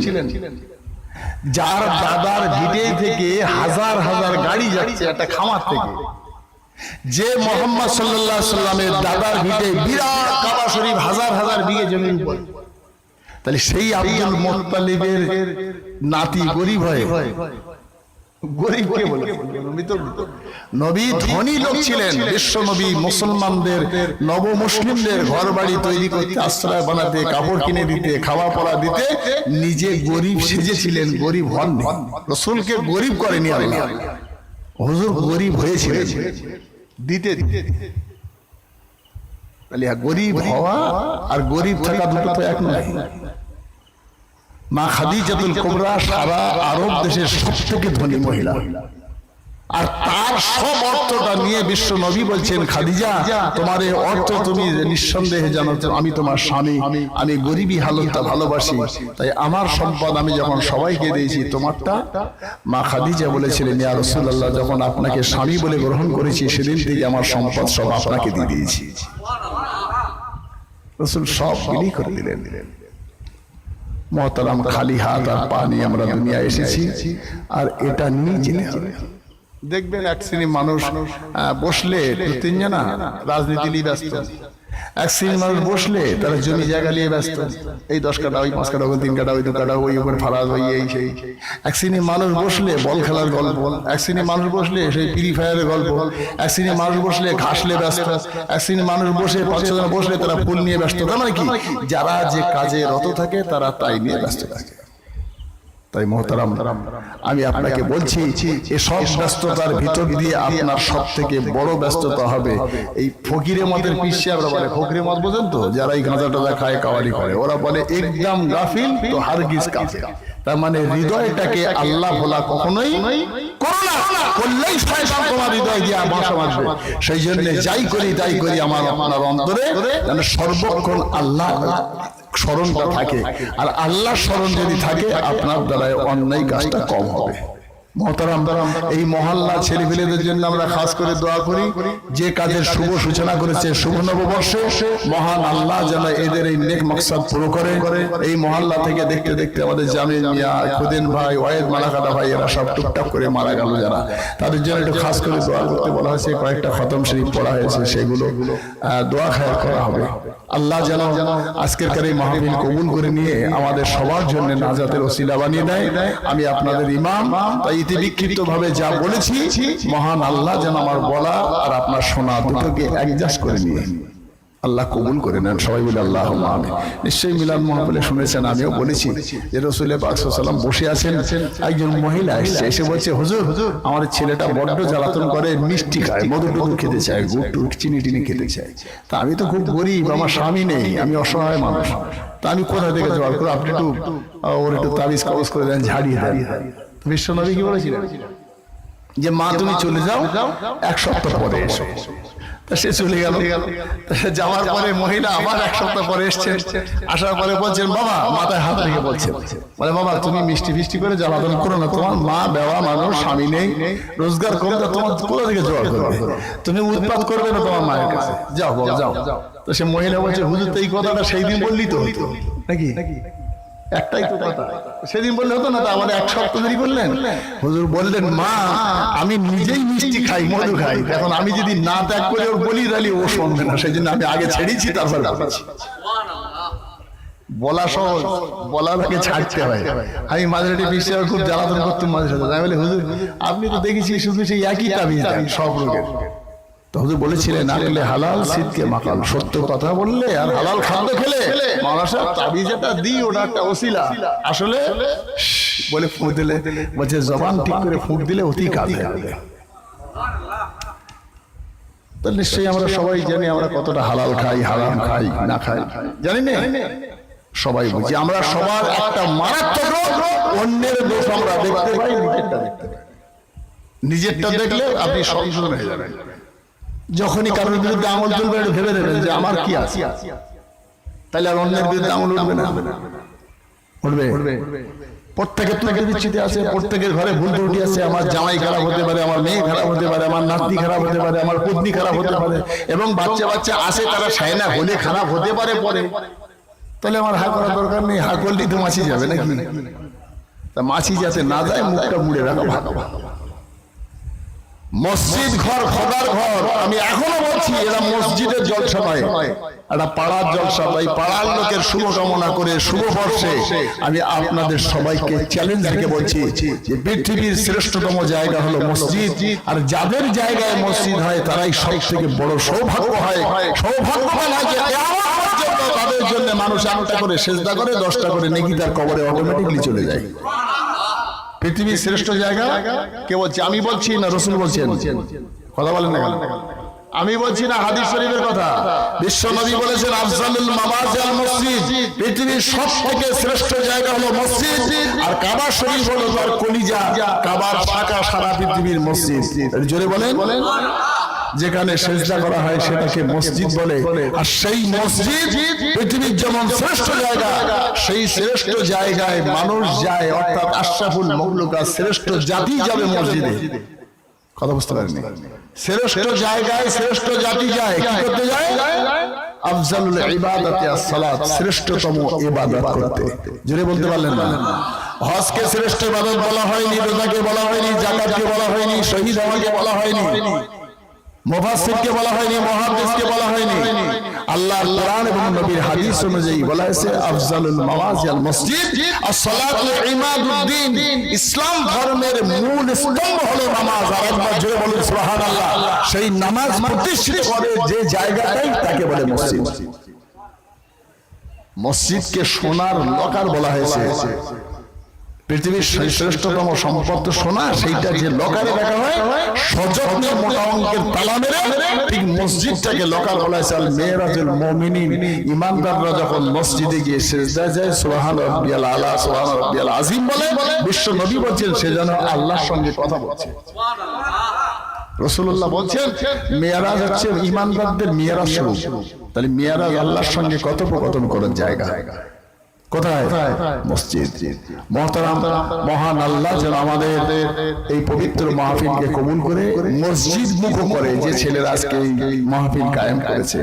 যার দাদার ভিটে থেকে হাজার হাজার গাড়ি যাচ্ছে একটা খামার থেকে, যে মুহাম্মদ সাল্লাল্লাহু আলাইহি সাল্লামের দাদার ভিটে বিরাট কাবা শরীফ হাজার হাজার বিঘে জমির উপর, তাহলে সেই আব্দুল মুত্তালিবের নাতি গরিব হয়? গরিব কে বলে? নবী ধনী লোক ছিলেন, বিশ্ব নবী মুসলমানদের নব মুসলিমদের ঘর বাড়ি তৈরি করতে, আশ্রয় বানাতে, কাপড় কিনে দিতে, খাওয়া পড়া দিতে নিজে গরিব সেজেছিলেন, গরিব হননি। রাসূলকে গরিব করেনি আল্লাহ, হুজুর গরিব হয়েছিলেন দিতে। তাহলে গরিব হওয়া আর গরিব থাকা দুটো তো এক নয়। মা খাদিজাতুল কুবরা সারা আরব দেশের সবথেকে ধনী মহিলা, আর তার সব অর্থটা নিয়ে বিশ্ব নবী বলছেন খাদিজা তোমার এই অর্থ তুমি নিঃসন্দেহে জানো আমি তোমার স্বামী, আমি গরিবী হালতটা ভালোবাসি, তাই আমার সম্পদ আমি যখন সবাইকে দিয়েছি তোমারটা। মা খাদিজা বলেছিলেন ইয়া রাসূলুল্লাহ যখন আপনাকে স্বামী বলে গ্রহণ করেছি সেদিন থেকে আমার সম্পদ সব আপনাকে দিয়ে দিয়েছি। রাসূল সব বিলি করে দিলেন। মুহতারাম, খালি হাত আর পা নিয়ে আমরা দুনিয়ায় এসেছি, আর এটা নিয়ে হবে। দেখবেন এক শ্রেণীর মানুষ বসলে দু তিনজনা রাজনীতি নিয়ে ব্যস্ত, এক শ্রেণীর মানুষ বসলে তারা জমি জায়গা নিয়ে ব্যস্ত, এই 10 কাঠা, ওই 5 কাঠা, ওই 3 কাঠা, ওই 2 কাঠা, ওই উপর ফারাজ, ওই এই সেই। এক শ্রেণীর মানুষ বসলে বল খেলার গল্প, এক শ্রেণীর মানুষ বসলে সেই ফ্রি ফায়ারের গল্প, এক শ্রেণীর মানুষ বসলে ঘাসলে ব্যস্ত, এক শ্রেণীর মানুষ বসে 5-6 জন বসলে তারা ফুল নিয়ে ব্যস্ত। তার মানে কি, যারা যে কাজে রত থাকে তারা তাই নিয়ে ব্যস্ত থাকে। তাই মুহতারাম, আমি আপনাকে বলছি, এই সব ব্যস্ততার ভিতর দিয়ে আপনার সব থেকে বড় ব্যস্ততা হবে এই ফকিরের মতের পিছিয়ে। আমরা বলে ফকিরের মত বোঝেন তো, যারা এই গাঁজা টাজা খায়, কাওয়ারি করে, ওরা বলে একদম গাফিল তো হারগিজ কাফির। তার মানে হৃদয়টাকে আল্লাহ ভোলা কখনোই করো না, করলেই শয়তান তোমার হৃদয় দিয়ে বাসা বাঁধবে। সেই জন্য যাই করি তাই করি আমার আপনার অন্তরে যেন সর্বক্ষণ আল্লাহ স্মরণটা থাকে, আর আল্লাহ স্মরণ যদি থাকে আপনার দ্বারা অন্যায় কাজটা কম হবে। মুহতারাম, এই মহল্লা ছেলেপেলেদের জন্য আমরা খাস করে দোয়া করি, যে কাজের শুভ সূচনা করেছে শুভ নববর্ষে, মহান আল্লাহ যেন এদের এই নেক মাকসাদ পুরো করে। এই মহল্লা থেকে দেখতে দেখতে আমাদের জামিল মিয়া, খুদেন ভাই, ওয়াহেদ মালাকাটা ভাই, এরা সব টুকটাক করে মারা গেল যারা, তাদের জন্য একটু খাস করে দোয়া করতে বলা হয়েছে। কয়েকটা খতম শরীফ পড়া হয়েছে, সেগুলো দোয়া খায়ের করা হবে। আল্লাহ যেন আজকের এই মাহফিল কবুল করে নিয়ে আমাদের সবার জন্য নাজাতের ওসিলা বানিয়ে দেয়। আমি আপনাদের ইমাম, তাই ইতি বিক্ষিপ্ত ভাবে যা বলেছি, মহান আল্লাহ যেন আমার বলা আর আপনার শোনা দুটোকে অ্যাডজাস্ট করে নিয়ে আল্লাহ কবুল করে নেন। সবাই বলে আল্লাহুম্মা আমিন। নিশ্চয়ই মিলাদ মাহফিলে শুনেছেন, আমিও বলেছি যে রাসূল পাক সাল্লাল্লাহু আলাইহি ওয়াসাল্লাম বসে আছেন, একজন মহিলা এসে বলছে, হুজুর আমার ছেলেটা বড্ড জ্বালাতন করে, মিষ্টি খায়, মধু টধু খেতে চায়, গুড় টুড় চিনি টিনি খেতে চায়। তা আমি তো খুব গরিব, আমার স্বামী নেই, আমি অসহায় মানুষ, তা আমি কোথা থেকে জোগাড় করে, আপনি একটু ওর একটু তাবিজ কবজ করে দেন, ঝাড়িয়ে দেন। বিশ্বনবী কি বলেছিলেন যে মা তুমি চলে যাও, 1 সপ্তাহ পরে এসো। তা সে চলে গেল, যাওয়ার পরে মহিলা আবার 1 সপ্তাহ পরে এসছেন, আসার পরে বলছেন, বাবা, মাথায় হাত রেখে বলছেন, বলে বাবা তুমি মিষ্টি ফিষ্টি করে জ্বালাতন করো না, তোমার মা বেওয়া মানুষ, স্বামী নেই, রোজগার কম, তোমার কোথা থেকে জোগাড় করবে, তুমি উৎপাত করবে না তোমার মায়ের কাছে, যাও যাও। তো সে মহিলা বলছে, হুজুর তো এই কথাটা সেই দিন বললি তো হতো নাকি, একটাই তো কথা, সেদিন বললে হতো না, তা আমাদের 1 সপ্তাহ দেরি করলেন। হুজুর বললেন, মা আমি নিজেই মিষ্টি খাই, মধু খাই, এখন আমি যদি না ত্যাগ করে ওর বলি তাহলে ও শুনবে না, সেই জন্য আমি আগে ছেড়েছি, তারপর বলেছি। বলা সহজ, বলার আগে ছাড়তে হয়। আমি মাঝরাতে বিশ্বে খুব জ্বালাতন করতাম মাঝে সাথে, আমি বলি, হুজুর আপনি তো দেখেছি শুধু সেই একই তাবিজ দেন সব রোগের। তো হুজুর বলেছিলেন, আকলে হালাল সিদকে মাকাল, সত্য কথা বললে আর হালাল খাদ্য খেলে মাওলানা সাহেব তাবিজ এটা দিই, ওটা একটা ওসিলা, আসলে বলে ফুঁক দিলে, বলছে জবান ঠিক করে ফুঁক দিলে অতি কাজ হয়ে যাবে। তো নিশ্চয়ই আমরা সবাই জানি আমরা কতটা হালাল খাই, হারাম খাই, না খাই জানি না, সবাই বুঝি। আমরা সবার একটা মারাত্মক রোগ, অন্যের দোষ আমরা দেখতে পাই, নিজেরটা দেখতে পাই। নিজেরটা দেখলে আপনি সংশোধন হয়ে যাবেন। যখনই কারোর বিরুদ্ধে আঙুল তুলবে ভেবে দেবেন যে আমার কি আছে, তাহলে আর অন্যের বিরুদ্ধে আঙুল উঠবে না, উঠবে। প্রত্যেকের থেকে বিচ্ছিতি আছে, প্রত্যেকের ঘরে ভুল ত্রুটি আছে, আমার জামাই খারাপ হতে পারে, আমার মেয়ে খারাপ হতে পারে, আমার নাতনি খারাপ হতে পারে, আমার পত্নী খারাপ হতে পারে, এবং বাচ্চা বাচ্চা আসে তারা সায়না হলে খারাপ হতে পারে পরে। তাহলে আমার হা করার দরকার নেই, হা করলেই তো মাছি যাবে নাকি, তা মাছি যাতে না যায় মুখটা মুড়ে রাখা ভালো। মসজিদ ঘর খোদার ঘর, আমি এখনো বলছি এরা মসজিদের জলসা নয়, একটা পাড়ার জলসা। তাই পাড়ার লোকের শুভ কামনা করে শুভ বর্ষে আমি আপনাদের সবাইকে চ্যালেঞ্জ রেখে বলছি যে পৃথিবীর শ্রেষ্ঠতম জায়গা হলো মসজিদ, আর যাদের জায়গায় মসজিদ হয় তারাই সব থেকে বড় সৌভাগ্য হয়, সৌভাগ্যবান হয়। তাদের জন্য মানুষ 1টা করে সেজদা করে, 10টা করে নেকি তার কবরে অটোমেটিকলি চলে যায়। পৃথিবীর শ্রেষ্ঠ জায়গা কে বলছে? আমি বলছি না রাসূল বলছেন? কথা বলেন না কেন? আমি বলছি না, হাদিস শরীফের কথা। বিশ্ব নবী বলেছেন আফজালুল মাওয়াজি আল মসজিদ, পৃথিবীর সবথেকে শ্রেষ্ঠ জায়গা হলো মসজিদ, আর কাবা শরীফ হলো তার কলিজা, কাবার শাখা সারা পৃথিবীর মসজিদ। জোরে বলেন। যেখানে সেজদা করা হয় সেটাকে মসজিদ বলে, আর সেই মসজিদ পৃথিবীর যেমন শ্রেষ্ঠ জায়গা, সেই শ্রেষ্ঠ জায়গায় মানুষ যায়, অর্থাৎ আশরাফুল মাখলুকাত শ্রেষ্ঠ জাতি যাবে মসজিদে। কথা বুঝতে পারেননি? শ্রেষ্ঠ জায়গায় শ্রেষ্ঠ জাতি যায়, কি করতে যায়? আফজালুল ইবাদাতি as-সালাত, শ্রেষ্ঠতম ইবাদত করতে। জোরে বলতে পারলেন না? হজকে শ্রেষ্ঠ ইবাদত বলা হয়নি, রোজাকে বলা হয়নি, যাকাতকে বলা হয়নি, শহীদ হওয়াকে বলা হয়নি, মুফাসসিরকে বলা হয়নি, মুহাদ্দিসকে বলা হয়নি। আল্লাহর কোরআন এবং নবীর হাদিস অনুযায়ী বলা হয়েছে আফজালুল মাওয়াজিল মসজিদ as-সালাতু ইমাদুদ্দিন। ইসলাম ধর্মের মূল স্তম্ভ হলো নামাজ। আর একবার জোরে বলুন সুবহানাল্লাহ। সেই নামাজ প্রতিষ্ঠিত করে যে জায়গাটাই তাকে বলে মসজিদ। মসজিদকে সোনার লকার বলা হয়েছে। পৃথিবীর শ্রেষ্ঠতম সম্পদ তো সোনা, সেইটা যে লকারে রাখা হয় সযত্নে মোটা অঙ্কের তালা মেরে, ঠিক মসজিদটাকে লকার বলা হয়েছে। আল মিরাজুল মুমিনিন, ঈমানদাররা যখন মসজিদে গিয়ে সিজদায় যায় সুবহান রাব্বিয়াল আলা সুবহান রাব্বিয়াল আযীম বলে, বিশ্ব নবী বলছেন সে যেন আল্লাহর সঙ্গে কথা বলছে। রাসূলুল্লাহ বলছেন মিরাজ হচ্ছে ঈমানদারদের মিরাজ স্বরূপ। তাহলে মিরাজ আল্লাহর সঙ্গে কথোপকথন করার জায়গা কোথায়? মসজিদ। মুহতারাম, মহান আল্লাহ যেন আমাদের এই পবিত্র মাহফিলকে কবুল করে মসজিদ মুখ করে যে ছেলেরা আজকে এই মাহফিল কায়েম করেছে,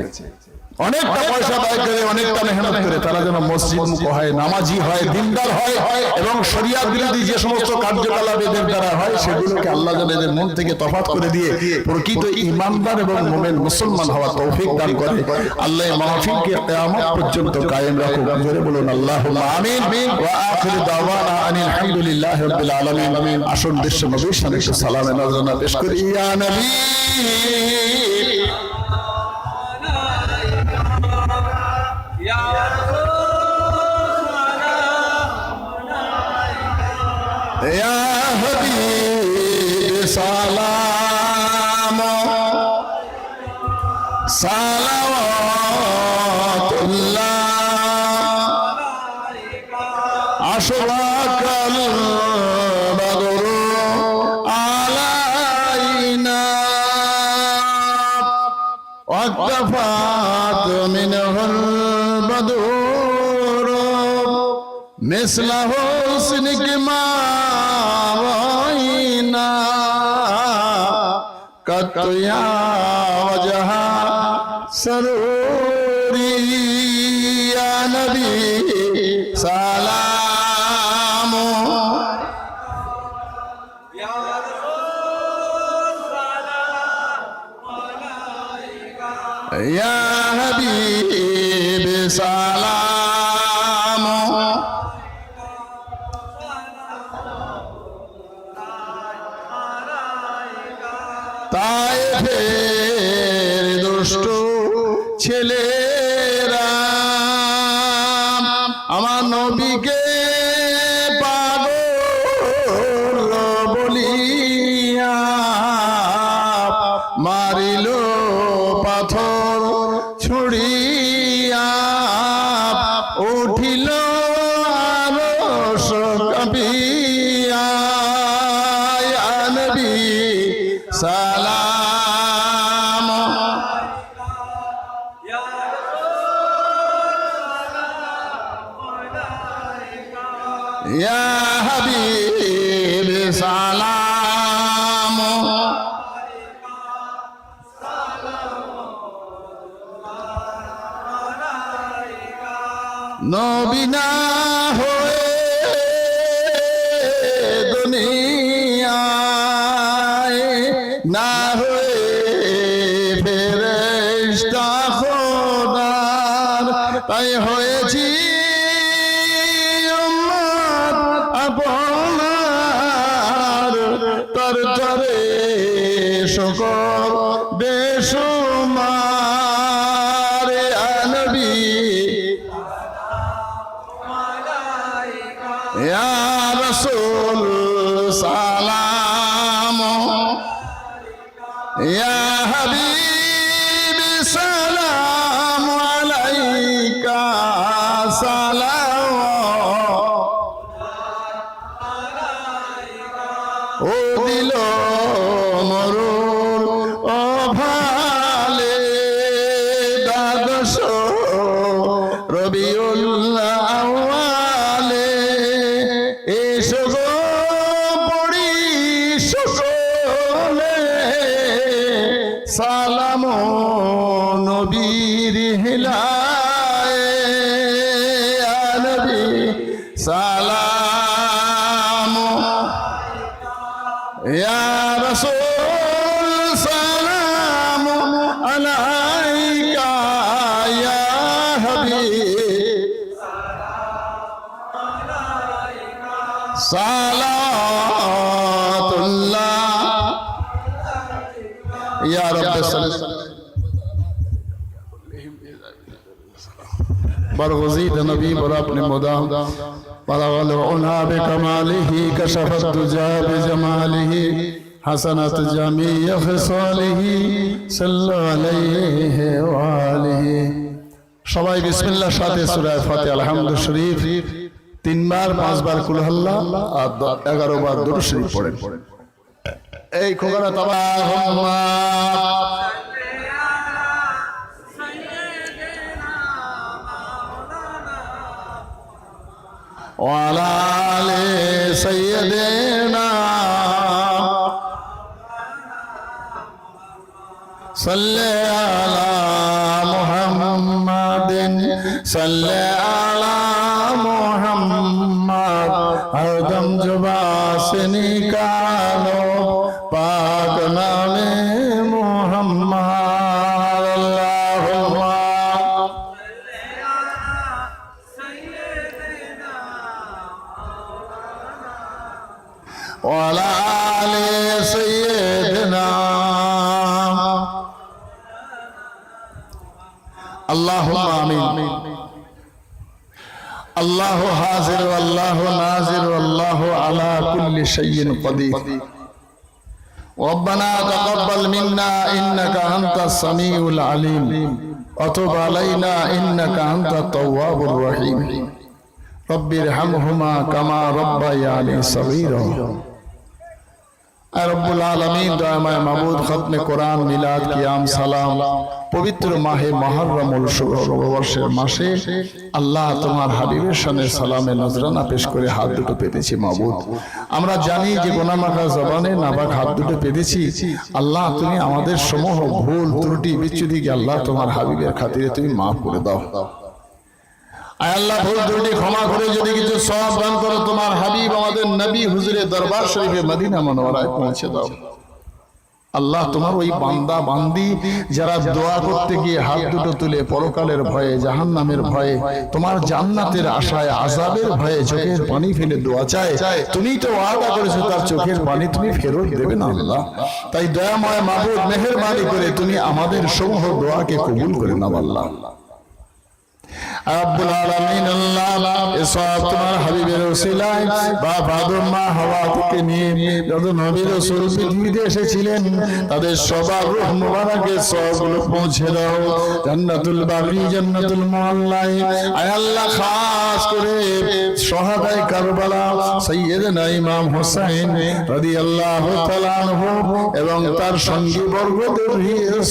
অনেকটা পয়সা ব্যয় করে, অনেকটা মেহনত করে, তারা যেন মসজিদ মুখ হয়, নামাজি হয়, দিনদার হয় এবং শরিয়াত বিরোধী যে সমস্ত কার্যকলাপ এদের দ্বারা হয় সেগুলোকে আল্লাহ যেন এদের মন থেকে তফাৎ করে দিয়ে প্রকৃত ঈমানদার এবং মুমিন মুসলমান হওয়ার তৌফিক দান করে। আল্লাহ এই মাহফিলকে কিয়ামত পর্যন্ত কায়েম রাখুক। জোরে বলুন আল্লাহুম্মা আমিন। ওয়া আখিরু দাওয়ানা আনিল হামদুলিল্লাহি রাব্বিল আলামিন। আসুন বিশ্ব নবীর সামনে একটু সালামে নজরানা পেশ করি। ইয়া নবী या हबीब सलाम सलावतुल्लाह अशरकल बदरु आलाइना वक्तफात मिनहुल बदरु मिस्ला हुस्निक मा कतया वजह सरूरी या नबी सलाम या रसूल सलाम या हबीब सलाम তায়েফের দুষ্ট ছেলেরা আমার নবীকে পাগল বলিয়া মারিল পাথর ছুড়িয়া উঠিল আরশ কাঁপিয়া ইয়া নবী সালাম ইয়া হাবিব সালাম নবী না হয়ে দুনিয়ায় না হয়ে ফেরেশতা খোদার, তাই হয়েছি উম্মত আপনার, তার তরে শুকর বেশুমার। ইয়া নবী ইয়া রাসূল সালাম ইয়া হাবিব সালাম আলাইকা সালাম ও দিল মরুর ও ভালে দ্বাদশ রবিউল আউয়ালে এসো গো পড়ি সকলে সালাম ইয়া রাসূল সালাম আলাইকা ইয়া হাবিব সালাতুল্লাহ ইয়া রাব্বি সাল্লাল্লাহু برغزيد نبي برابن مدام بلغ العلا بكماله كشف الدجى بجماله حسنت جميع خصاله صلى عليه وآله সবাই বিসমিল্লাহর সাথে সূরা ফাতিহা আলহামদুলিল্লাহ শরীফ 3 বার 5 বার কুল আল্লাহ আর 11 বার দুরূদ শরীফ পড়েন এই খোকারা তাবাহুম্মা وعلى آل سيدنا صل على محمد صل على محمد ہر دم زبان سے نکالو پاک نام محمد اللہم وعلى آل سيدنا اللهم آمين الله حاضر والله ناظر والله على كل شيء قدير ربنا تقبل منا إنك أنت السميع العليم وتب علينا إنك أنت التواب الرحيم رب ارحمهما كما ربياني صغيرا রব্বুল আলামিন দয়াময় মাবুদ খতমে কোরআন মিলাদ কিয়াম সালাম পবিত্র মাহে মুহররমুল শুভবর্ষের মাসে আল্লাহ তোমার হাবিবের শানে সালামে নজরানা পেশ করে হাত দুটো পেতেছি মাবুদ আমরা জানি যে গুনাহগার জবানে নাপাক হাত দুটো পেতেছি আল্লাহ তুমি আমাদের সমূহ ভুল ত্রুটি বিচ্যুতিকে আল্লাহ তোমার হাবিবের খাতিরে তুমি maaf করে দাও আয় আল্লাহ ভুল ত্রুটি ক্ষমা করে যদি কিছু সওয়াব দান করো তোমার হাবিব আমাদের নবী হুজুরে দরবার শরীফে মদিনা মুনওয়ারায় পৌঁছে দাও আল্লাহ তোমার ওই বান্দা বান্দি যারা দোয়া করতে গিয়ে হাত দুটো তুলে পরকালের ভয়ে জাহান্নামের ভয়ে তোমার জান্নাতের আশায় আযাবের ভয়ে চোখের পানি ফেলে দোয়া চায় তুমি তো ওয়াদা করেছো তার চোখের পানি তুমি ফেরত দেবে না আল্লাহ তাই দয়াময় মাবুদ মেহেরবানি করে তুমি আমাদের সমূহ দোয়াকে কবুল করে নাও আল্লাহ রব্বুল আলামিন আল্লাহ এসব তোমার হাবিবের ওসিলায় বাপ আদম মা হাওয়া থেকে নিয়ে যত নবী রাসূল পৃথিবীতে এসেছিলেন তাদের সবার রূহ মুবারকে সবগুলো পৌঁছে দাও জান্নাতুল বাকি জান্নাতুল মুআল্লায় আয় আল্লাহ খাস করে শহাদায়ে কারবালা সাইয়্যিদনা ইমাম হোসেন রাদিয়াল্লাহু তাআলা আনহু এবং তার সঙ্গী বর্গদের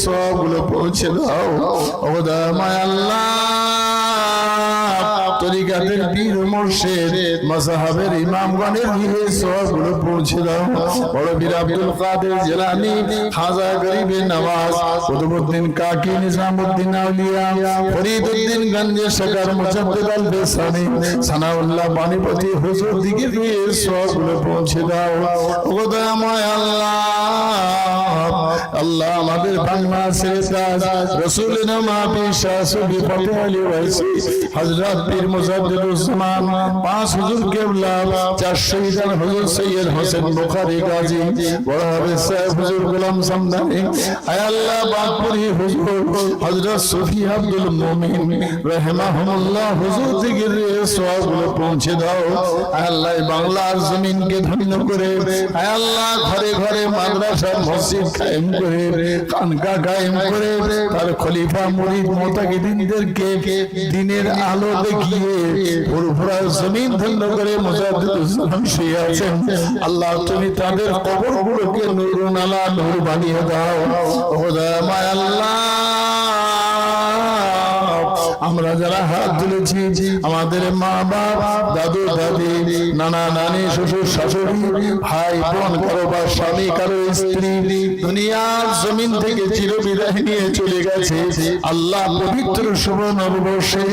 সবগুলো পৌঁছে দাও ও দয়াময় আল্লাহ তরিকাতের পীর মুর্শিদ মাযহাবের ইমামগণের নিয়ে সবগুলো পৌঁছে দাও বড় পীর আব্দুল কাদের জিলানী খাজা গরিবে নওয়াজ কুতুবউদ্দিন কাকি নিজামউদ্দিন আউলিয়া ফরিদউদ্দিন গঞ্জে শকর মুজাদ্দিদ আল বেসানি সানাউল্লাহ বাণীপতি হুজুর দিকে দিয়ে সবগুলো পৌঁছে দাও ও দয়াময় আল্লাহ আল্লাহ আমাদের বাংলাদেশের তাজ রাসূলের নামে শাসবি ফতে আলী ওয়াইসি হযরত পীর মুজাদ্দিদুজ্জামান পাঁচ হুজুর কেবলা চার শহীদান হুজুর সৈয়দ হোসেন বুখারী গাজী বড় হাফেজ সাহেব হুজুর গোলাম সামদানি আয় আল্লাহ বাদপুরি হুজুর হযরত সুফি আব্দুল মুমিন রাহিমাহুল্লাহ হুজুর জিকিরে সওয়াবগুলো পৌঁছে দাও আয় আল্লাহ বাংলার জমিনকে ধন্য করে আয় আল্লাহ ঘরে ঘরে মাদ্রাসা মসজিদ কায়েম করে খানকা কায়েম করে তার খলিফা মুরিদ মুতাকিদিনদেরকে দ্বীনের আলো দেখিয়ে ফুরফুরা জমিন ধন্য করে মুজাদ্দিদুজ্জামান শুয়ে আছেন আল্লাহ তুমি তাদের কবরগুলোকে নূরুন আলা নূর বানিয়ে দাও ও দয়াময় আল্লাহ আমরা যারা হাত তুলেছি আমাদের মা বাপ, দাদু দাদি, নানা নানি, শ্বশুর শাশুড়ি, ভাই বোন, কারো বা স্বামী, কারো স্ত্রী দুনিয়ার জমিন থেকে চিরবিদায় নিয়ে চলে গেছে। আল্লাহ পবিত্র শুভ নববর্ষে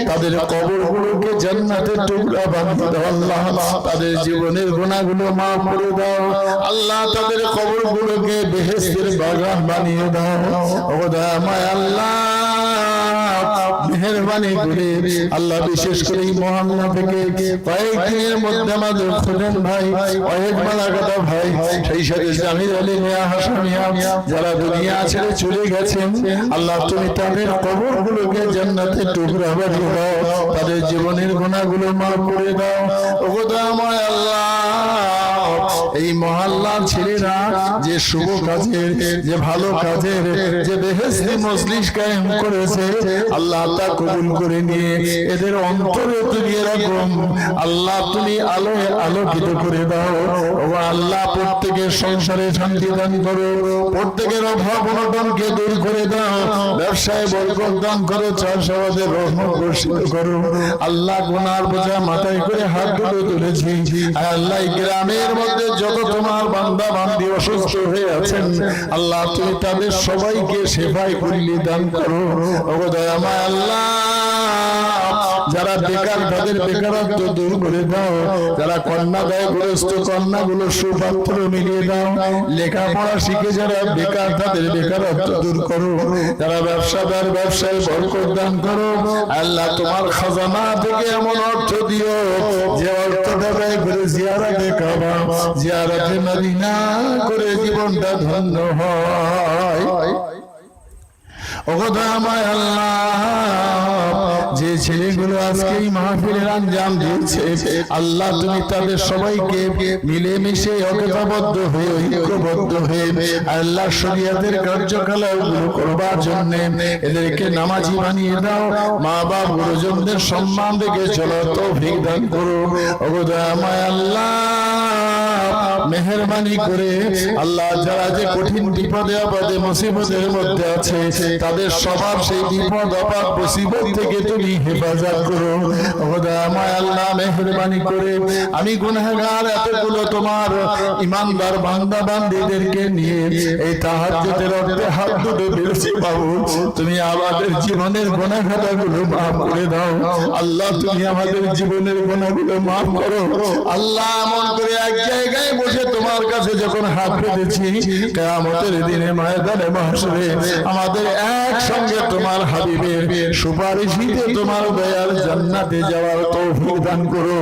তাদের কবরগুলোকে জান্নাতের টুকরা বানিয়ে দাও। আল্লাহ তাদের জীবনের গুনাহগুলো মাফ করে দাও। আল্লাহ তাদের কবরগুলোকে বেহেশতের বাগান বানিয়ে দাও। ও দয়াময় আল্লাহ মেহেরবানি করে আল্লাহ বিশেষ করে এই মহল্লা থেকে কয়েকদিনের মধ্যে আমাদের খুদেন ভাই, অহেদ মালাকাটা ভাই, সেই সাথে জামির আলী মিয়া, হাসান মিয়া যারা দুনিয়া ছেড়ে চলে গেছেন, আল্লাহ তুমি তাদের কবরগুলোকে জান্নাতের টুকরা বানিয়ে দাও। তাদের জীবনের গুনাহগুলো মাফ করে দাও। ও দয়াময় আল্লাহ এই মহল্লার ছেলেরা যে শুভ কাজের, যে ভালো কাজের, যে বেহেশতি মজলিস কায়েম করেছে, আল্লাহ তা কবুল করে নিয়ে এদের অন্তরে তুমি এরকম আল্লাহ তুমি আলোয় আলোকিত করে দাও। ও আল্লাহ প্রত্যেকের সংসারে শান্তি দান করো, প্রত্যেকের অভাব অনটনকে দূর করে দাও, ব্যবসায় বরকত দান করো, চাষাবাদের রহমত বর্ষিত করো। আল্লাহ গুনার বোঝা মাথায় করে হাতগুলো তুলেছি। আল্লাহ গ্রামের মধ্যে যত তোমার বান্দা বান্দি অসুস্থ হয়ে আছেন, আল্লাহ তুমি তাদের সবাইকে সেবায় কুল্লি দান করো। ও দয়াময় আল্লাহ যারা বেকার তাদের বেকারত্ব দূর করে দাও, যারা কন্যা দেয় গ্রস্ত কন্যাগুলো সুপাত্র মিলিয়ে দাও, লেখাপড়া শিখে যারা বেকার তাদের বেকারত্ব দূর করো, যারা ব্যবসাদার ব্যবসায় বরকত দান করো। আল্লাহ তোমার খাজানা থেকে এমন অর্থ দিও যে অর্থটা ব্যয় করে জিয়ারতে কাবা, জিয়ারতে মদিনা করে জীবনটা ধন্য হয়। যে ছেলেগুলো আজকে এই মাহফিলের আঞ্জাম দিয়েছে, আল্লাহ তুমি তাদের সবাইকে মিলেমিশে ঐক্যবদ্ধ হয়ে ঐক্যবদ্ধ হয়ে আল্লাহ শরীয়তের কার্যকলাপগুলো করবার জন্য এদেরকে নামাজি বানিয়ে দাও। মা বাপ গুরুজনদের সম্মান দেখে চলো, তৌফিক দান করো। ও দয়াময় আল্লাহ মেহেরবানি করে আল্লাহ যারা যে কঠিন বিপদে আপদে মুসিবতের মধ্যে আছে, তাদের সবার সেই বিপদ আপদ মুসিবত থেকে তুমি হেফাজত করো। ও দয়াময় আল্লাহ মেহেরবানি করে আমি গুনাহগার এতগুলো তোমার ইমানদার বান্দা বান্দীদেরকে নিয়ে এই তাহাজ্জুদের রাতে হাত দুটো বেরোছি বাবু, তুমি আমাদের জীবনের গুনাহগুলো মাফ করে দাও। আল্লাহ তুমি আমাদের জীবনের গুনাহগুলো মাফ করো। আল্লাহ এমন করে এক জায়গায় বসে তোমার কাছে যখন হাত পেতেছি, কিয়ামতের দিনে ময়দানে মাহশরে আমাদের একসঙ্গে তোমার হাবিবের সুপারিশিতে তোমার দয়ার জান্নাতে যাওয়ার তৌফিক দান করো।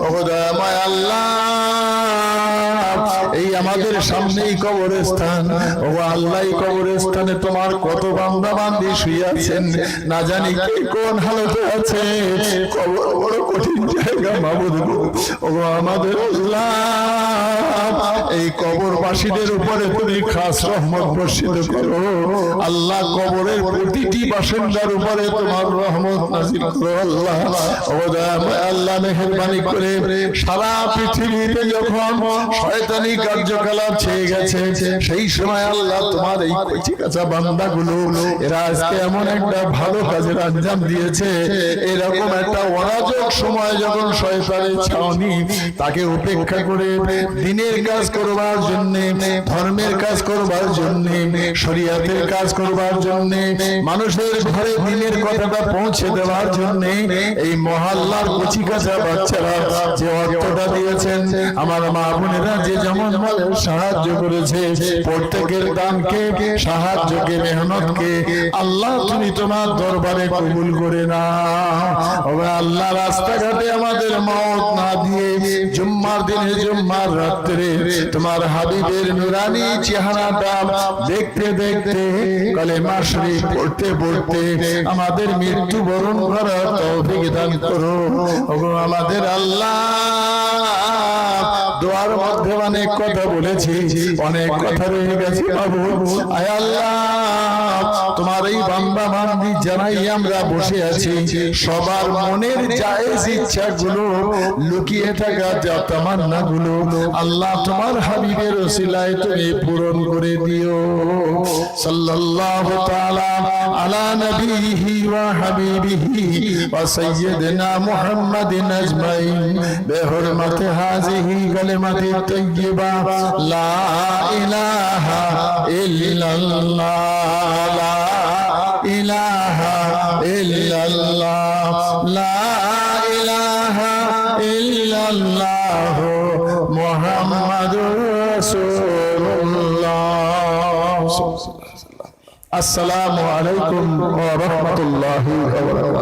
ও দয়াময় আল্লাহ এই আমাদের সামনেই কবরস্থান, ও আল্লাহ কবরস্থানে তোমার কত বান্দা বান্দি শুয়ে আছেন, না জানি কে কোন হালতে আছে। কবর বড় কঠিন জায়গা মাবুদ গো। ও আমাদের আল্লাহ এই কবরবাসীদের উপরে তুমি খাস রহমত বর্ষিত করো। আল্লাহ কবরের প্রতিটি বাসিন্দার উপরে তোমার রহমত নাযিল করো। আল্লাহ ও দয়াময় আল্লাহ মেহেরবানি করে সারা পৃথিবীতে যখন শয়তানি কার্যকলাপ ছেয়ে গেছে, সেই সময় আল্লাহ তোমার এই কচি কাঁচা বান্দাগুলো এরা আজকে এমন একটা ভালো কাজের আঞ্জাম দিয়েছে। এরকম একটা অরাজক সময় যখন শয়তানের ছাউনি তাকে উপেক্ষা করে দিনের কাজ করবার জন্য, ধর্মের কাজ করবার জন্য, শরীয়তের কাজ করবার জন্য, মানুষের ঘরে দিনের কথাটা পৌঁছে দেওয়ার জন্য এই মহল্লার কচি কাঁচা বাচ্চারা যে অর্থটা দিয়েছেন, আমার মা বোনেরা যে যেমন সাহায্য করেছে, প্রত্যেকের দানকে, সাহায্যকে, মেহনতকে আল্লাহ তুমি তোমার দরবারে কবুল করে নাও। আল্লাহ রাস্তাঘাটে আমাদের মওত না দিয়ে জুম্মার দিনে জুম্মার রাত্রে তোমার হাবিবের নুরানি চেহারাটা দেখতে দেখতে কালেমা শরীফ পড়তে পড়তে আমাদের মৃত্যুবরণ করার তৌফিক দান করো। ওগো আমাদের আল্লাহ দোয়ার মধ্যে অনেক কথা বলেছি, অনেক কথা রয়ে গেছে বাবু। আয় আল্লাহ, তোমার এই বান্দা বান্দি জানাই আমরা বসে আছি, সবার মনের জায়েজ ইচ্ছাগুলো, লুকিয়ে থাকা যা তামান্না গুলো আল্লাহ তোমার হাবিবের ওসিলায় তুমি পূরণ করে দিও। সাল্লাল্লাহু তাআলা আলা নবিহি ওয়া হাবিবিহি ওয়া সাইয়্যিদিনা মুহাম্মাদিন আজমাইন বিহুরমাতি হাযিহি কালিমাতি তাইয়্যিবা লা ইলাহা ইল্লাল্লাহ, লা ইলাহা ইল্লাল্লাহ, লা ইলাহা ইল্লাল্লাহ মুহাম্মাদুর রাসূলুল্লাহ। আসসালামু আলাইকুম ওয়া রাহমাতুল্লাহি ওয়া বারাকাতুহু।